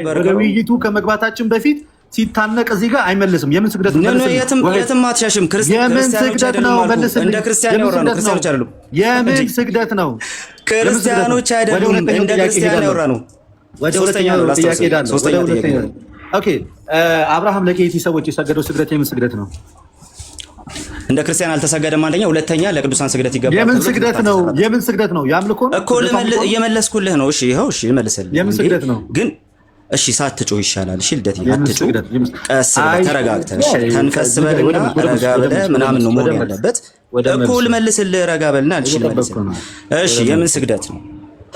ወደ ውይይቱ ከመግባታችን በፊት ሲታነቅ እዚህ ጋር አይመልስም። የምን ስግደት ነው? የትም አትሻሽም። ክርስቲያኖች አይደሉም። እንደ ክርስቲያን ያወራ ነው። ክርስቲያኖች አይደሉም። የምን ስግደት ነው? ክርስቲያኖች አይደሉም። እንደ ክርስቲያን ያወራ ነው። ወደ ሁለተኛው ጥያቄ ሄዳለሁ። ወደ ሁለተኛው ኦኬ። አብርሃም ለኬቲ ሰዎች የሰገደው ስግደት የምን ስግደት ነው? እንደ ክርስቲያን አልተሰገደም። አንደኛ፣ ሁለተኛ ለቅዱሳን ስግደት ይገባል። የምን ስግደት ነው? የምን ስግደት ነው? ያምልኮ እኮ እየመለስኩልህ ነው። እሺ ይኸው፣ እሺ ልመልስልህ። የምን ስግደት ነው ግን? እሺ ሳትጮህ ይሻላል። እሺ ልደት አትጮህ፣ ቀስ ብለህ ተረጋግተህ፣ እሺ ተንፈስ በልና ረጋ ብለህ ምናምን ነው መሆን ያለበት። እኮ ልመልስልህ፣ ረጋ በልና እሺ ልመልስልህ። እሺ የምን ስግደት ነው?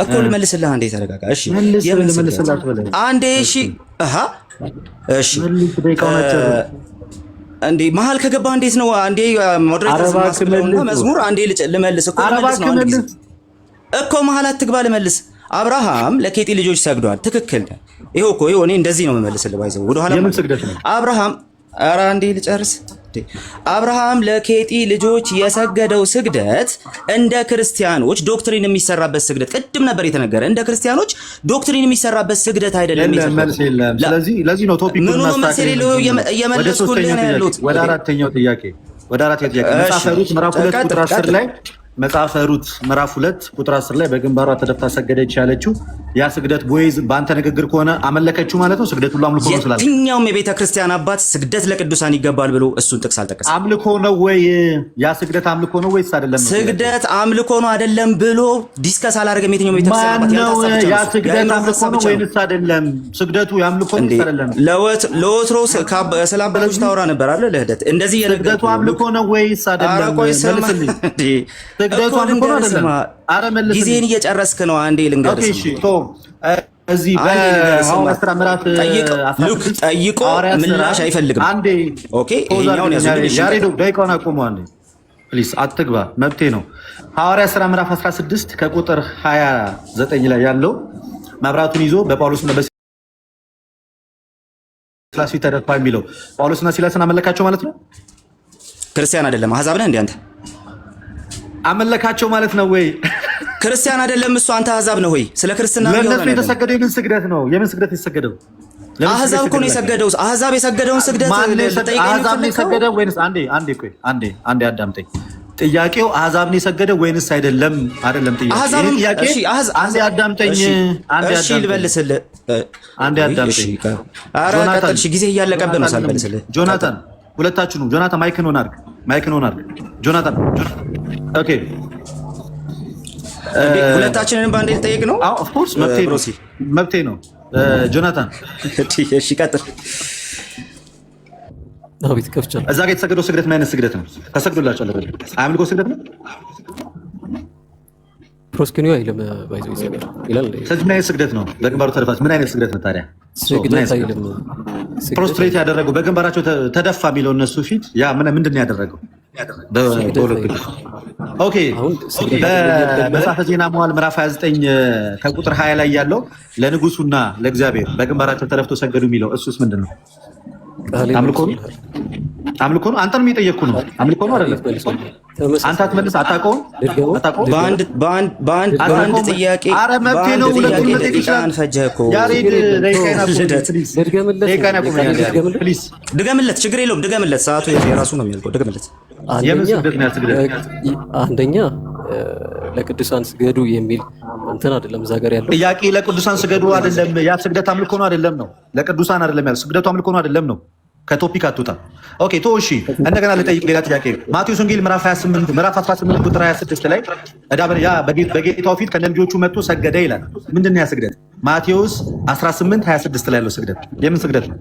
እኮ ልመልስልህ። አንዴ ተረጋጋ። እሺ የምን ስግደት አንዴ? እሺ አሃ እሺ እንዴ መሀል ከገባ እንዴት ነው? አንዴ ሞዴሬተር ማስከለውና መዝሙር አንዴ ልመልስ እኮ ልመልስ ነው እኮ መሀል አትግባ፣ ልመልስ። አብርሃም ለኬጢ ልጆች ሰግዷል። ትክክል። ይሄው እኮ እኔ እንደዚህ ነው የምመልስልህ። ባይዘው ወደ ኋላ የምን ስግደት ነው? አብርሃም ኧረ አንዴ ልጨርስ። አብርሃም ለኬጢ ልጆች የሰገደው ስግደት እንደ ክርስቲያኖች ዶክትሪን የሚሰራበት ስግደት ቅድም ነበር የተነገረ። እንደ ክርስቲያኖች ዶክትሪን የሚሰራበት ስግደት አይደለም። ለዚህ ነው ቶፒኩን እየመለስኩልህ ነው ያሉት። ወደ አራተኛው ጥያቄ መጽሐፈ ሩት ምዕራፍ 2 ቁጥር 10 ላይ መጽሐፈ ሩት ምዕራፍ 2 ቁጥር 10 ላይ በግንባሯ ተደፍታ ሰገደች ያለችው ያ ስግደት ቦይዝ በአንተ ንግግር ከሆነ አመለከችው ማለት ነው። ስግደት ሁሉ አምልኮ ነው ስላለ የትኛውም የቤተ ክርስቲያን አባት ስግደት ለቅዱሳን ይገባል ብሎ እሱን ጥቅስ አልጠቀሰም። አምልኮ ነው ወይ ያ ስግደት? አምልኮ ነው ወይስ አይደለም? ስግደት አምልኮ ነው አይደለም ብሎ ዲስከስ አላደረገም። የትኛውም የቤተ ክርስቲያን አባት ያ ስግደት አምልኮ ነው ወይስ አይደለም? ስግደቱ ያምልኮ ነው ወይስ አይደለም? ለወትሮ ስለ አባቶች ታወራ ነበር አይደል? ለህደት እንደዚህ ስግደቱ አምልኮ ነው ወይስ አይደለም? መልስልኝ። ስግደቱ አምልኮ ነው አይደለም? አረ መልስልኝ። ጊዜን እየጨረስክ ነው። አንዴ ልንገርህ። ኦኬ እሺ እዚህ በሐዋርያት ሥራ ምዕራፍ ጠይቆ ምላሽ አይፈልግም። አንዴ ኦኬ ይሄኛውን ያዙልኝ። ያሬዶ ደቂቃውን አቁሙ አንዴ ፕሊዝ። አትግባ፣ መብቴ ነው። ሐዋርያት ሥራ ምዕራፍ 16 ከቁጥር 29 ላይ ያለው መብራቱን ይዞ በጳውሎስና በሲላስ ፊት ተደፋ የሚለው ጳውሎስና ሲላስን አመለካቸው ማለት ነው? ክርስቲያን አይደለም አህዛብ ነህ እንዴ አንተ? አመለካቸው ማለት ነው ወይ? ክርስቲያን አይደለም እሱ። አንተ አህዛብ ነው ወይ? ስለ ክርስትና ነው ለነሱ የተሰገደው የምን ስግደት ነው? የምን ስግደት የተሰገደው? አህዛብ እኮ ነው የሰገደው። አህዛብ የሰገደውን ስግደት አህዛብ ነው የሰገደው ወይንስ? አንዴ አዳምጠኝ። ጥያቄው አህዛብ ነው የሰገደው ወይንስ አይደለም? አይደለም ጥያቄ። አንዴ አዳምጠኝ። እሺ ልበልስልህ። አንዴ አዳምጠኝ። ኧረ ቀጥል። እሺ ጊዜ እያለቀብህ ነው ሳልበልስልህ። ጆናታን ሁለታችሁ ነው። ጆናታን ማይክን ሆን አድርግ። ጆናታን ኦኬ። ሁለታችንን በአንዴ ልጠይቅ ነው? አዎ ኦፍ ኮርስ መብቴ ነው። ጆናታን እሺ ቀጥል። ዳዊት ከፍቻለሁ። እዛ ጋር የተሰገደው ስግደት ምን አይነት ስግደት ነው? ተሰግዶላችኋል? አምልኮ ስግደት ነው? ፕሮስኪኒዮ አይልም ባይዘው ይሰገድ ይላል። ስለዚህ ምን አይነት ስግደት ነው? በግንባሩ ተደፋች ምን አይነት ስግደት ነው ታዲያ? ስግደት አይልም። ፕሮስትሬት ያደረገው በግንባራቸው ተደፋ የሚለው እነሱ ፊት ያ ምንድን ነው ያደረገው? ኦኬ በመጽሐፈ ዜና መዋዕል ምዕራፍ 29 ከቁጥር 20 ላይ ያለው ለንጉሱና ለእግዚአብሔር በግንባራቸው ተደፍቶ ሰገዱ የሚለው እሱስ ምንድን ነው? አምልኮ ነው? አምልኮ ነው? አንተንም እየጠየቅኩ ነው። አምልኮ ነው አይደለም? አንተ አትመልስ። አታውቀውም? በአንድ ጥያቄ ኧረ መብቴ ነው። ሁለቱም መጠየቅ ይችላል። ያሬድ ድገምለት፣ ችግር የለውም ድገምለት። ሰዓቱ የራሱ ነው የሚያልቀው። ድገምለት። አንደኛ ለቅዱሳን ስገዱ የሚል እንትን አይደለም እዛ ጋር ያለው ጥያቄ። ለቅዱሳን ስገዱ አይደለም። ያ ስግደት አምልኮ ነው አይደለም ነው? ለቅዱሳን አይደለም ያለው ስግደቱ አምልኮ ነው አይደለም ነው? ከቶፒክ አትውጣ። ኦኬ ቶ እሺ፣ እንደገና ልጠይቅ ሌላ ጥያቄ። ማቴዎስ ወንጌል ምዕራፍ 18 ቁጥር 26 ላይ ያ በጌታው ፊት ከነልጆቹ መጥቶ ሰገደ ይላል። ምንድን ነው ያ ስግደት? ማቴዎስ 18 26 ላይ ያለው ስግደት የምን ስግደት ነው?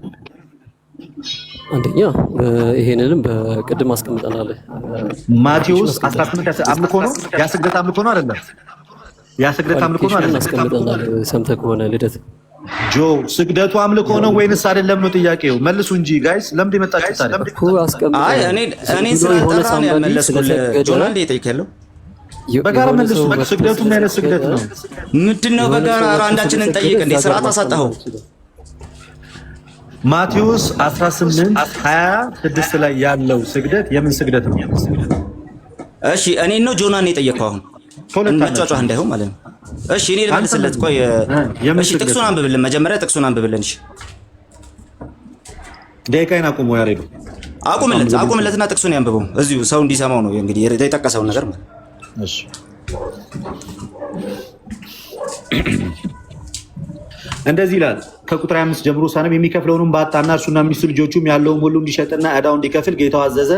አንደኛ ይሄንንም በቅድም አስቀምጠናል። ማቴዎስ 18 አምልኮ ነው? ያ ስግደት አምልኮ ነው አይደለም? ያ ስግደት አምልኮ ነው አይደለም? አስቀምጠናል። ሰምተህ ከሆነ ልደት ጆ ስግደቱ አምልኮ ነው ወይንስ አይደለም ነው ጥያቄው። መልሱ እንጂ ጋይስ። ለምን የመጣችሁት ታዲያ? አይ እኔ ስለጠራ ነው ያልመለስኩልህ። ጆና እንዴ ጠይቄያለሁ። በጋራ መልሱ። ስግደቱ ምን አይነት ስግደት ነው? ምንድነው በጋራ አንዳችንን ጠይቅ እንዴ? ስርዓት አሳጣኸው። ማቴዎስ 18 26 ላይ ያለው ስግደት የምን ስግደት ነው? እሺ እኔ ነው ጆናን የጠየቀው አሁን እንጫጫህ እንዳይሆን ማለት ነው። እሺ እኔ ልመልስለት። ቆይ እሺ ጥቅሱን አንብብልን መጀመሪያ ጥቅሱን አንብብልን። እሺ ደቂቃዬን አቁሞ ያሬዱ አቁምለትና ጥቅሱን ያንብበው እዚሁ ሰው እንዲሰማው ነው እንግዲህ የጠቀሰውን ነገር ማለት። እሺ እንደዚህ ይላል ከቁጥር 5 ጀምሮ ሳነብ የሚከፍለውንም ባጣና እርሱና ሚስቱ ልጆቹም ያለውን ሁሉ እንዲሸጥና ዕዳውን እንዲከፍል ጌታው አዘዘ።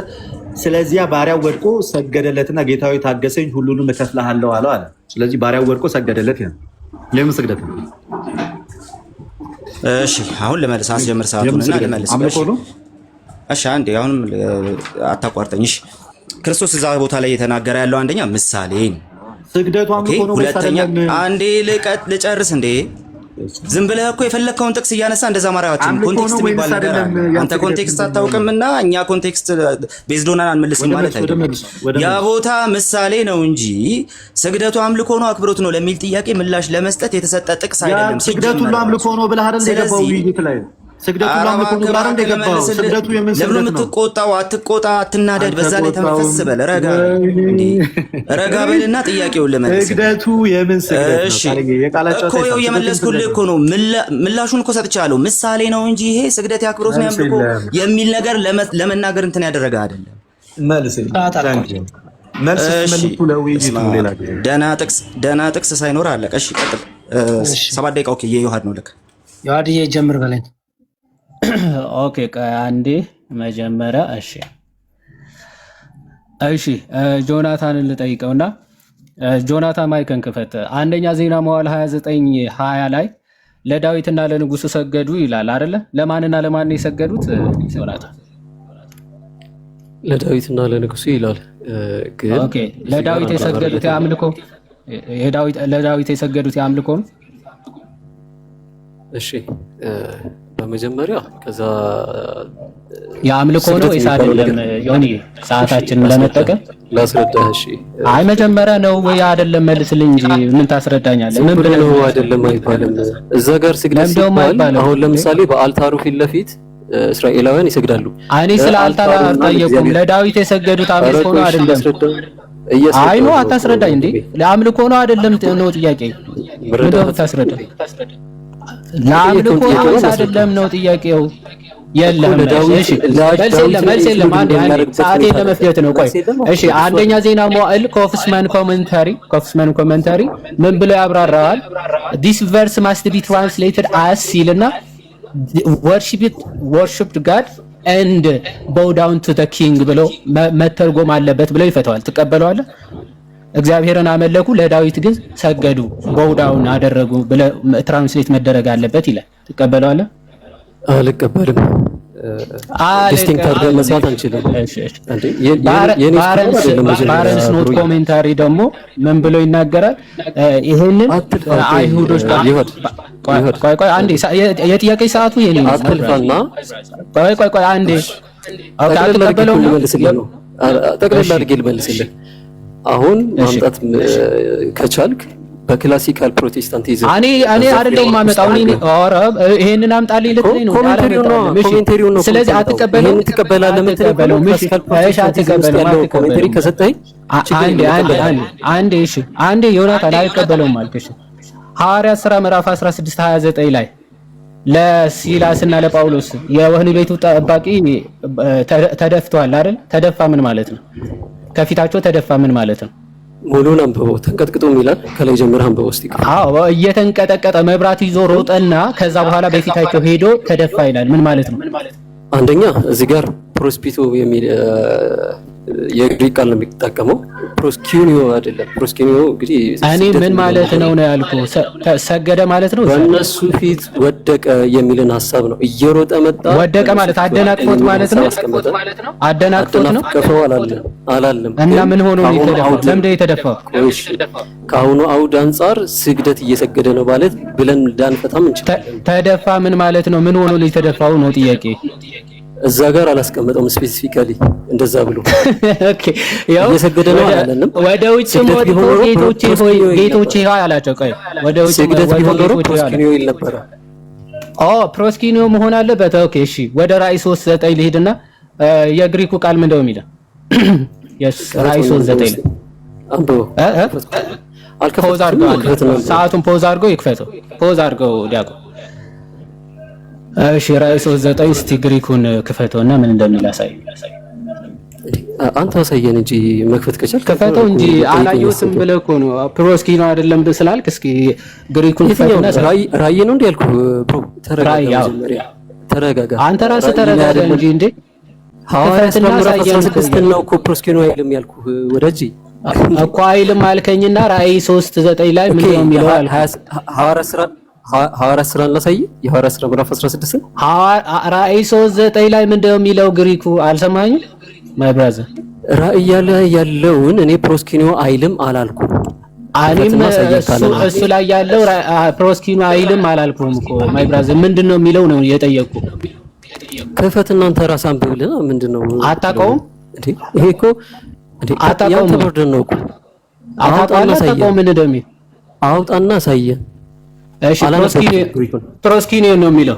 ስለዚያ ባሪያው ወድቆ ሰገደለትና ጌታው ታገሰኝ ሁሉንም እከፍልሃለሁ አለው አለ። ስለዚህ ባሪያው ወድቆ ሰገደለት ይላል። ለምን ስግደት ነው? እሺ አሁን ልመልስ አስጀምር ሰዓቱንና ልመልስ። እሺ አንዴ አሁንም አታቋርጠኝ። እሺ ክርስቶስ እዛ ቦታ ላይ የተናገረ ያለው አንደኛ ምሳሌ ነው። ስግደቱ አምልኮ ነው። ሁለተኛ አንዴ ልጨርስ እንዴ ዝም ብለህ እኮ የፈለከውን ጥቅስ እያነሳ እንደዛ ማራያችን ኮንቴክስት የሚባል ነገር አለ። አንተ ኮንቴክስት አታውቅምና እኛ ኮንቴክስት ቤዝዶናን አንመልስም ማለት አይደለም። ያ ቦታ ምሳሌ ነው እንጂ ስግደቱ አምልኮ ነው አክብሮት ነው ለሚል ጥያቄ ምላሽ ለመስጠት የተሰጠ ጥቅስ አይደለም። ስግደቱ አምልኮ ነው ብለህ አይደል የገባው ውይይት ላይ ስግደቱ አምልኮ ነው ብለህ አይደል የገባው። ስግደቱ የምን ስግደት ነው? ለምን የምትቆጣው? አትቆጣ፣ አትናደድ። በዛ ላይ ተንፈስ በል ረጋ በልና ጥያቄውን ለመለስ። ስግደቱ የምን ስግደት ነው? እሺ እኮ ይኸው የመለስኩልህ እኮ ነው። ምላሹን እኮ ሰጥቻለሁ። ምሳሌ ነው እንጂ ይሄ ስግደት ያክብሮት ነው ያምልኮ የሚል ነገር ለመናገር እንትን ያደረገ አይደለም። መልስ ደህና ጥቅስ ሳይኖር አለቀ። እሺ ቀጥል። 7 ደቂቃ ኦኬ። የዮሐድ ነው ልክ ዮሐድዬ ጀምር በለኝ። ኦኬ አንዴ መጀመሪያ እሺ ጆናታንን ልጠይቀውና ጆናታን ማይክን ክፈት። አንደኛ ዜና መዋዕል 29:20 ላይ ለዳዊትና ለንጉሱ ሰገዱ ይላል አይደለ? ለማንና ለማን ነው የሰገዱት ጆናታን? ለዳዊትና ለንጉሱ ይላል። ግን ኦኬ ለዳዊት የሰገዱት ለዳዊት የሰገዱት ያምልኮ ነው። እሺ በመጀመሪያ ከዛ የአምልኮ ነው ወይስ አይደለም? ዮኒ ሰዓታችንን ለመጠቀም ላስረዳህ። እሺ አይ መጀመሪያ ነው ወይ አይደለም መልስልኝ እንጂ ምን ታስረዳኛለህ? ምን ብለህ ነው አይደለም አይባልም። እዛ ጋር ስግደት ሲባል አሁን ለምሳሌ በአልታሩ ፊት ለፊት እስራኤላውያን ይሰግዳሉ። እኔ ስለ አልታር አልጠየቁም። ለዳዊት የሰገዱት አምልኮ ነው አይደለም? አይ ነው አታስረዳኝ እንዴ? ለአምልኮ ነው አይደለም ነው ጥያቄ። ምን ነው ታስረዳኝ? ለአምልኮ ነው አይደለም ነው ጥያቄው። የለም እሺ መልስ የለም። አንዴ ሰዓቴን ለመፍጀት ነው። ቆይ እሺ አንደኛ ዜና መዋዕል ኮፍስማን ኮሜንታሪ ምን ብሎ ያብራራዋል? this verse must be translated as ሲልና worshiped God and bow down to the king ብሎ መተርጎም አለበት ብለው ይፈታዋል። ትቀበለዋለህ? እግዚአብሔርን አመለኩ ለዳዊት ግን ሰገዱ bow down አደረጉ ብለህ ትራንስሌት መደረግ አለበት ይላል። ትቀበለዋለህ? አልቀበልም። ዲስቲንክት አድርገን መስራት አንችልም። ባረንስ ኖት ኮሜንታሪ ደግሞ ምን ብሎ ይናገራል? ይሄንን አይሁዶች ቆይ አንዴ የጥያቄ ሰዓቱ የኔ ነው። አትልፋና ቆይ አንዴ አትቀበለው ነው። ጠቅለል አድርጌ ልመልስልህ። አሁን ማምጣት ከቻልክ በክላሲካል ፕሮቴስታንቲዝም እኔ አይደለም ማመጣው ይሄንን አምጣልኝ ልትለኝ ነው። ኮሜንታሪው ነው። ስለዚህ አትቀበለው። ይሄን ትቀበላለህ የምትለው ክላሲካል ፕሮቴስታንቲዝም ኮሜንታሪ ከሰጠኝ አንዴ ዮናታን አይቀበለውም አልከሽ። ሐዋርያት ሥራ ምዕራፍ 16:29 ላይ ለሲላስና ለጳውሎስ የወህኒ ቤቱ ጠባቂ ተደፍቷል አይደል? ተደፋ ምን ማለት ነው? ከፊታቸው ተደፋ ምን ማለት ነው? ሙሉን አንብበው። ተንቀጥቅጦ ይላል ከላይ ጀምረህ አንብበው እስቲ። አዎ እየተንቀጠቀጠ መብራት ይዞ ሮጠና ከዛ በኋላ በፊታቸው ሄዶ ተደፋ ይላል። ምን ማለት ነው? አንደኛ እዚህ ጋር ፕሮስፒቶ የሚል የግሪክ ቃል ነው የሚጠቀመው። ፕሮስኪኒዮ አይደለም። ፕሮስኪኒዮ እንግዲህ እኔ ምን ማለት ነው ያልኩ ሰገደ ማለት ነው። በእነሱ ፊት ወደቀ የሚልን ሐሳብ ነው። እየሮጠ መጣ። ወደቀ ማለት አደናቅፎት ማለት ነው። አደናቅፎት ነው። ከፈው አላለም። እና ምን ሆኖ ነው የተደፋው? ለምንድን ነው የተደፋው? ከአሁኑ አውድ አንጻር ስግደት እየሰገደ ነው ማለት ብለን ዳንፈታም እንችላለን። ተደፋ ምን ማለት ነው? ምን ሆኖ ነው የተደፋው ነው ጥያቄ። እዛ ጋር አላስቀመጠውም ስፔሲፊካሊ እንደዛ ብሎ። ኦኬ ያው እየሰገደ ነው አይደለም። ወደ ውጭ ሞት ጌቶቼ ሆይ አላቸው። ቆይ ወደ ውጭ ስግደት ቢሆን ኖሮ ፕሮስኪኒዮ ይል ነበር። ፕሮስኪኒዮ መሆን አለበት። ኦኬ እሺ ወደ ራእይ 3:9 ልሂድና የግሪኩ ቃል ምንድነው የሚለው? ራእይ 3:9 አንብበው። ፖዝ አድርገው ሰዓቱን ፖዝ አድርገው ይክፈተው። ፖዝ አድርገው ዲያቆን። እሺ ራዕይ 3:9 እስቲ ግሪኩን ክፈተውና ምን እንደሚል አሳይ። አንተ አሳየን እንጂ መክፈት ከቻልክ ክፈተው እንጂ አላየሁትም ብለህ እኮ ነው። ፕሮስኪኖ አይደለም ስላልክ እስኪ ግሪኩን ክፈተውና ራዕይ ነው እንዴ ያልኩህ ብሮ። ተረጋጋ። አንተ ራስህ ተረጋጋ እንጂ እንዴ ሐዋርያት ምዕራፍ 16 ነው እኮ ፕሮስኪኖ አይልም ያልኩህ ወዳጄ እኮ አይልም አልከኝና ራዕይ 3:9 ላይ ምን ነው የሚለው? ሐዋርያት ሥራን ላሳይ። የሐዋርያት ሥራ ምዕራፍ 16 ራዕይ 3:9 ላይ ምን ነው የሚለው? ግሪኩ አልሰማኝም ማይ ብራዘር። ራዕይ ያለውን እኔ ፕሮስኪኖ አይልም አላልኩም። እኔም እሱ ላይ ያለው ፕሮስኪኖ አይልም አላልኩም እኮ ማይ ብራዘር። ምንድነው የሚለው ነው የጠየቁ። ክፈት እናንተ ራስህ አንብብልና ምንድነው አታውቀውም እንዴ? ይሄ እኮ ያንተ በርደን ነው እኮ። አታውቀውም ምን እንደሚል አውጣና አሳየን። እሺ ፕሮስኪኖ ነው የሚለው።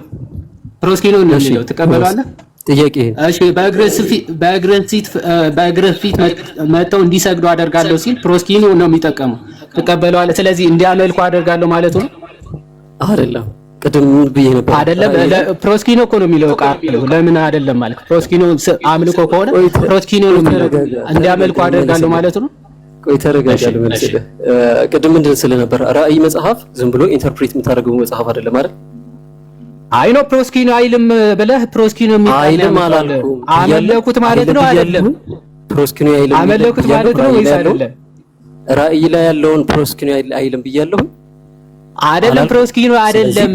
ፕሮስኪኖ ነው የሚለው ትቀበላለህ? ጥያቄ እሺ በእግርህ ፊት መጥተው እንዲሰግዱ አደርጋለሁ ሲል ፕሮስኪኖ ነው የሚጠቀመው። ትቀበለዋለህ? ስለዚህ እንዲያመልኩ አደርጋለሁ ማለት ነው አይደለም? ቅድም ብዬ ነበር አይደለም? ፕሮስኪኖ እኮ ነው የሚለው ቃል። ለምን አይደለም ማለት? ፕሮስኪኖ አምልኮ ከሆነ ፕሮስኪኖ ነው የሚለው እንዲያመልኩ አደርጋለሁ ማለት ነው። ቆይ ተረጋጋል መልስልህ። ቅድም ምንድን ስለነበር ራዕይ መጽሐፍ ዝም ብሎ ኢንተርፕሬት የምታደርገው መጽሐፍ አይደለም አይደል? አይ ነው ፕሮስኪኖ አይልም ብለህ ፕሮስኪኖ አይልም አላልኩም። አመለኩት ማለት ነው አይደለም? ፕሮስኪኖ አይልም አመለኩት ማለት ነው ወይስ አይደለም? ራዕይ ላይ ያለውን ፕሮስኪኖ አይልም ብያለሁ አይደለም? ፕሮስኪኖ አይደለም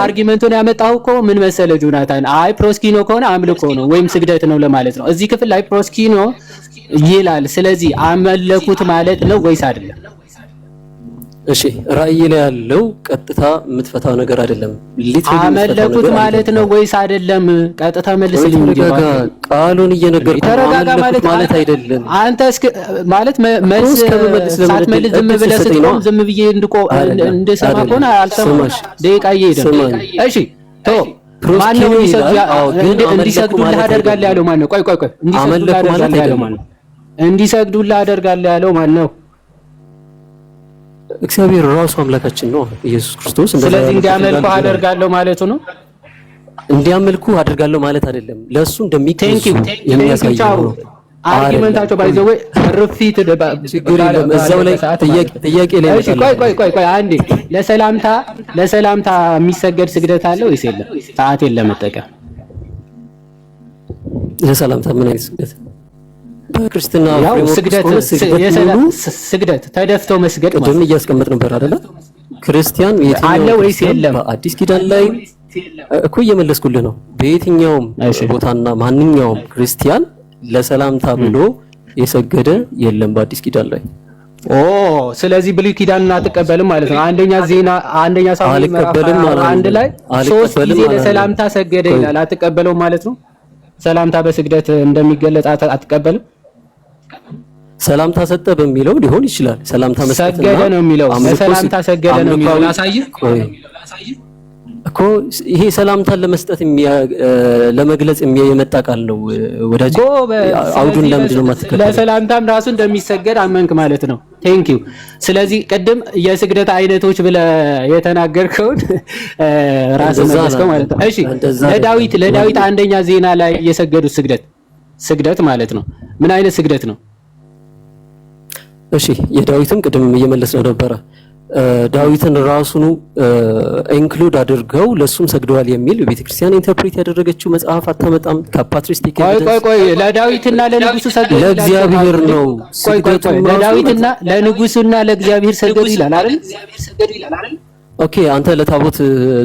አርጊመንቱን ያመጣው እኮ ምን መሰለ ጆናታን፣ አይ ፕሮስኪኖ ከሆነ አምልኮ ነው ወይም ስግደት ነው ለማለት ነው። እዚህ ክፍል ላይ ፕሮስኪኖ ይላል። ስለዚህ አመለኩት ማለት ነው ወይስ አይደለም? እሺ ራዕይ ላይ ያለው ቀጥታ የምትፈታው ነገር አይደለም። አመለኩት ማለት ነው ወይስ አይደለም? ቀጥታ መልስልኝ እንጂ ቃሉን እየነገርኩህ ተረጋጋ ማለት አይደለም። አንተ እስከ ማለት መልስ ሳትመልስ ዝም ብለህ ስትቆም ዝም ብዬ እንድሰማ ከሆነ አልሰማሽ። ደቂቃ እየሄደ ነው። እሺ ቶ ማነው እንዲሰግዱልህ አደርጋለሁ ያለው ማነው? ቆይ እንዲሰግዱልህ አደርጋለሁ ያለው ማነው? እግዚአብሔር ራሱ አምላካችን ነው ኢየሱስ ክርስቶስ። ስለዚህ እንዲያመልኩ አደርጋለሁ ማለቱ ነው። እንዲያመልኩ አደርጋለሁ ማለት አይደለም። ለሱ እንደሚገዙ የሚያሳየው ነው። አርጊመንታቸው ባይዘው ርፊት እዛው ላይ ጥያቄ ላይ ቆይ አንዴ ለሰላምታ የሚሰገድ ስግደት አለ ወይስ የለም? ሰዓቴን ለመጠቀም ለሰላምታ ምን አይነት ስግደት? በክርስትና ስግደት ተደፍተው መስገድ ማለት ነው። እያስቀመጥ ነበር አይደለ? ክርስቲያን አለ ወይስ የለም? አዲስ ኪዳን ላይ እኮ እየመለስኩልህ ነው። በየትኛውም ቦታና ማንኛውም ክርስቲያን ለሰላምታ ብሎ የሰገደ የለም በአዲስ ኪዳን ላይ። ስለዚህ ብሉይ ኪዳንን አትቀበልም ማለት ነው። አንደኛ ሳሙኤል ምዕራፍ 1 ላይ 3 ጊዜ ለሰላምታ ሰገደ ይላል። አትቀበለውም ማለት ነው። ሰላምታ በስግደት እንደሚገለጽ አትቀበልም። ሰላምታ ሰጠ በሚለው ሊሆን ይችላል። ሰላምታ መስጠት ሰገደ ነው የሚለው። ሰላምታ ሰገደ ነው የሚለው ላሳይህ እኮ። ይሄ ሰላምታን ለመስጠት ለመግለጽ የመጣ ቃል ነው ወዳጅ። አውዱን ለምንድን ነው የማትከተለው? ለሰላምታም ራሱ እንደሚሰገድ አመንክ ማለት ነው። ቴንክ ዩ። ስለዚህ ቅድም የስግደት አይነቶች ብለህ የተናገርከውን ራስህ መለስከው ማለት ነው። እሺ ለዳዊት አንደኛ ዜና ላይ የሰገዱት ስግደት ማለት ነው። ምን አይነት ስግደት ነው? እሺ የዳዊትም ቅድም እየመለስነው ነበረ። ዳዊትን ራሱኑ ኢንክሉድ አድርገው ለሱም ሰግደዋል የሚል ቤተክርስቲያን ኢንተርፕሬት ያደረገችው መጽሐፍ አታመጣም። ከፓትሪስቲክ ቆይ ለዳዊትና ለንጉሱ ሰገዱ ለእግዚአብሔር ነው ስግደቱ። ለዳዊትና ለንጉሱና ለእግዚአብሔር ሰገዱ ይላል አይደል? ኦኬ አንተ ለታቦት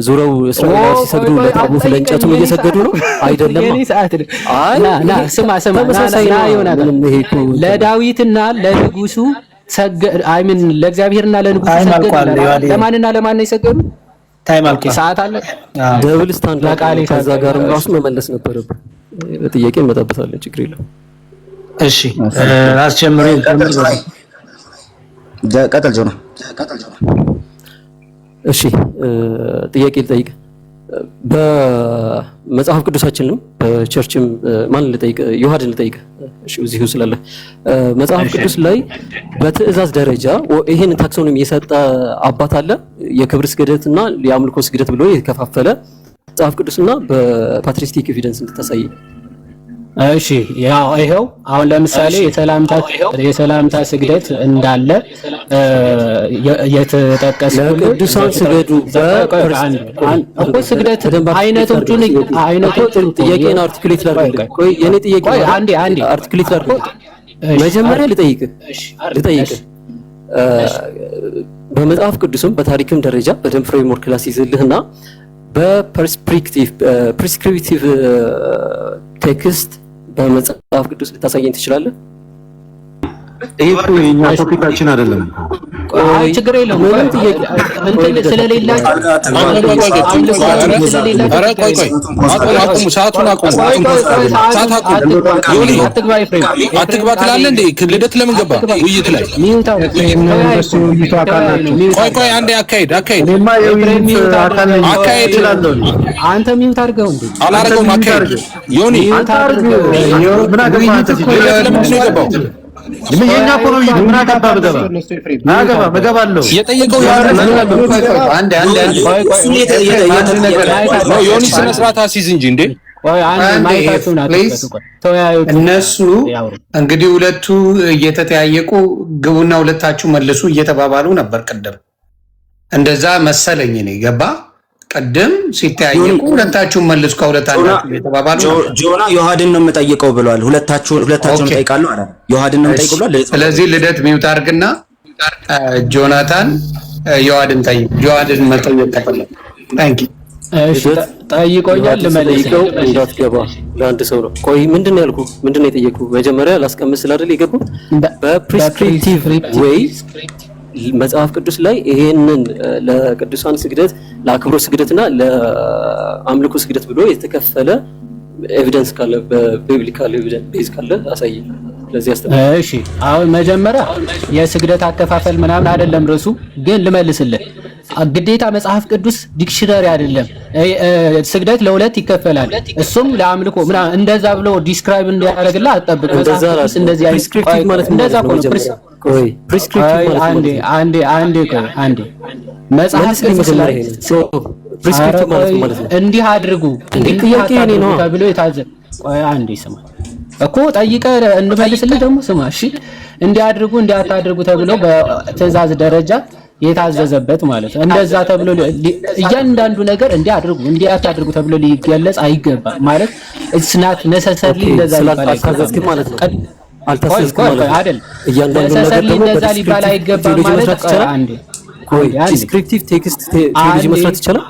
ዙረው እስራኤል ሲሰግዱ ለታቦት ለእንጨቱም እየሰገዱ ነው አይደለም? ስማ ለዳዊትና ለንጉሱ አይምን ለእግዚአብሔርና ለንጉሱ ሰገዱ። ለማንና ለማን ነው የሰገዱ? ታይም አልቋል። ሰዓት አለ። ደብል ስታንዳርድ ከዛ ጋርም ራሱ መመለስ ነበረብህ። በጥያቄ እንመጣበታለን። ችግር የለም። እሺ አስጀምሩ። ቀጥል ጆና። እሺ ጥያቄ ልጠይቅ። በመጽሐፍ ቅዱሳችንም በቸርችም ማን ልጠይቅ? ዮሐድን ልጠይቅ። እሺ እዚሁ ስላለ መጽሐፍ ቅዱስ ላይ በትእዛዝ ደረጃ ይሄን ታክሶኖሚ የሰጠ አባት አለ። የክብር ስግደትና የአምልኮ ስግደት ብሎ የከፋፈለ መጽሐፍ ቅዱስና በፓትሪስቲክ ኤቪደንስ እንድታሳይ። እሺ ያው ይሄው አሁን ለምሳሌ የሰላምታ ስግደት እንዳለ የተጠቀሰው ለቅዱሳን ስገዱ እኮ ስግደት አይነቶቹን ጥያቄን አርቲኩሌት ላድርግ። ቆይ የኔ ጥያቄ አንዴ አርቲኩሌት ላድርግ። መጀመሪያ ልጠይቅ በመጽሐፍ ቅዱስም በታሪክም ደረጃ በደንብ ፍሬምወርክ ላስይዝልህና በፕሪስክሪፕቲቭ ቴክስት በመጽሐፍ ቅዱስ ልታሳየኝ ትችላለህ? ይሄ እኮ የኛ ቶፒካችን አይደለም። አይ ችግር የለውም። ምንም ጥያቄ እንትን ስለሌላችሁ ሰዓቱን አቁሙ። አትግባ ትላለህ እንዴ? ልደት ለምን ገባ ውይይት ላይ? ቆይ አንዴ አካሄድ አንተ ሚውት አድርገው እንዴ? አላረገውም። አካሄድ ዮኒ ምን አገባው? የኛ ፖሎጂ ምን አገባ? እገባለሁ። የጠየቀው ዮኒ ስነ ስርዓት አሲዝ እንጂ እንዴ። እነሱ እንግዲህ ሁለቱ እየተጠያየቁ ግቡና ሁለታችሁ መልሱ እየተባባሉ ነበር። ቅድም እንደዛ መሰለኝ እኔ ገባ። ቅድም ሲተያየቁ ሁለታችሁን መልሱ ከሁለት አንዳችሁ እየተባባሉ ጆና ዮሐድን ነው የምጠይቀው ብሏል። ሁለታችሁን ጠይቃለሁ አለ። ዮሐድን ነው የምጠይቀው ብሏል። ስለዚህ ልደት ሚውት አድርግና ጆናታን ዮሐድን ጠይቅ። ዮሐድን መጠየቅ ተፈለገ። ታንኪ እሺ ጠይቆኛል። ልመልሰው እንዳትገባ ለአንድ ሰው ነው። ቆይ ምንድነው ያልኩህ? ምንድነው የጠየቅኩህ? መጀመሪያ ላስቀምጥ ስላደለ የገባው በፕሪስክሪፕቲቭ ዌይ መጽሐፍ ቅዱስ ላይ ይሄንን ለቅዱሳን ስግደት፣ ለአክብሮት ስግደትና ለአምልኮ ስግደት ብሎ የተከፈለ ኤቪደንስ ካለ በቢብሊካል ኤቪደንስ ቤዝ ካለ አሳይ። ለዚህ አስተምር። እሺ አሁን መጀመሪያ የስግደት አከፋፈል ምናምን አይደለም ርዕሱ፣ ግን ልመልስልህ። ግዴታ መጽሐፍ ቅዱስ ዲክሽነሪ አይደለም። ስግደት ለሁለት ይከፈላል፣ እሱም ለአምልኮ ምናምን እንደዛ ብሎ ዲስክራይብ እንዲያደርግልህ አትጠብቅ። መጽሐፍ ቅዱስ እንደዚህ ፕሪስክሪፕቲቭ ማለት እንደዛ እኮ ነው። ቆይ ፕሪስክሪፕቲቭ ማለት አንዴ መጽሐፍ ቅዱስ ላይ ፕሪስክሪፕቲቭ ማለት ነው እንዲህ አድርጉ ጥያቄ እኔ ነው ተብሎ የታዘዘ። ቆይ አንዴ ስማ እኮ ጠይቀህ እንመልስልህ ደግሞ ስማ። እሺ እንዲህ አድርጉ እንዲህ አታድርጉ ተብሎ በትዕዛዝ ደረጃ የታዘዘበት ማለት ነው። እንደዛ ተብሎ እያንዳንዱ ነገር እንዲህ አድርጉ እንዲህ አታድርጉ ተብሎ ሊገለጽ አይገባም ማለት ስናት ነሰሰሪ እንደዛ ይባላል ማለት ነው። አልተሰስኩም ማለት አይደል? እያንዳንዱ ነገር ደግሞ እንደዛ ሊባል አይገባም ማለት አንዴ ዲስክሪፕቲቭ ቴክስት ቴዎሎጂ መስራት ይቻላል።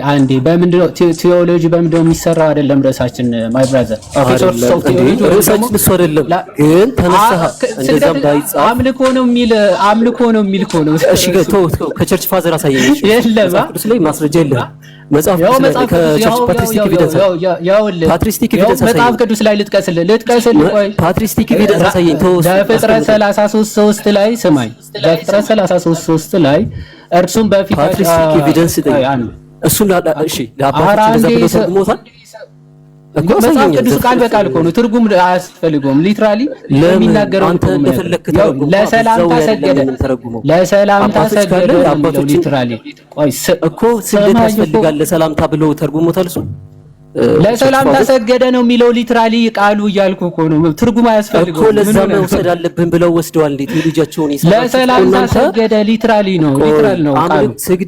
አንዴ በምንድነው ቴዎሎጂ በምንድነው የሚሰራው? አይደለም ርዕሳችን ማይ ብራዘር ርዕሳችን እሱ አይደለም። ግን ተነሳህ እንደዛም ባይጻፍ አምልኮ ነው የሚል እኮ ነው። እሺ ከቸርች ፋዘር አሳየኝ። የለም ቅዱስ ላይ ማስረጃ የለም። መጽሐፍ ከቸርች ፓትሪስቲክ ኤቪደንስ ፓትሪስቲክ ኤቪደንስ መጽሐፍ ቅዱስ ላይ ልጥቀስልህ ቆይ ፓትሪስቲክ ኤቪደንስ አሳየኝ። በፍጥረት 33:3 ላይ ስማኝ። በፍጥረት 33:3 ላይ እርሱም በፊት ፓትሪስቲክ ኤቪደንስ እሱን እሺ ለአባቶች እንደዛ ብሎ ተርጉሞታል እኮ መጽሐፍ ቅዱስ ቃል በቃል እኮ ነው። ትርጉም አያስፈልገውም። ሊትራሊ ለሚናገረው ለሰላምታ ሰገደ አባቶች ሊትራሊ ቆይ እኮ ስግደት ያስፈልጋል ለሰላምታ ብሎ ተርጉሞታል። እሱ ለሰላምታ ሰገደ ነው የሚለው ሊትራሊ ቃሉ እያልኩ እኮ ነው። ትርጉም አያስፈልገውም እኮ ለዛ መውሰድ አለብን ብለው ወስደዋል። እንዴት ልጃቸውን ለሰላምታ ሰገደ ሊትራሊ ነው ቃሉ።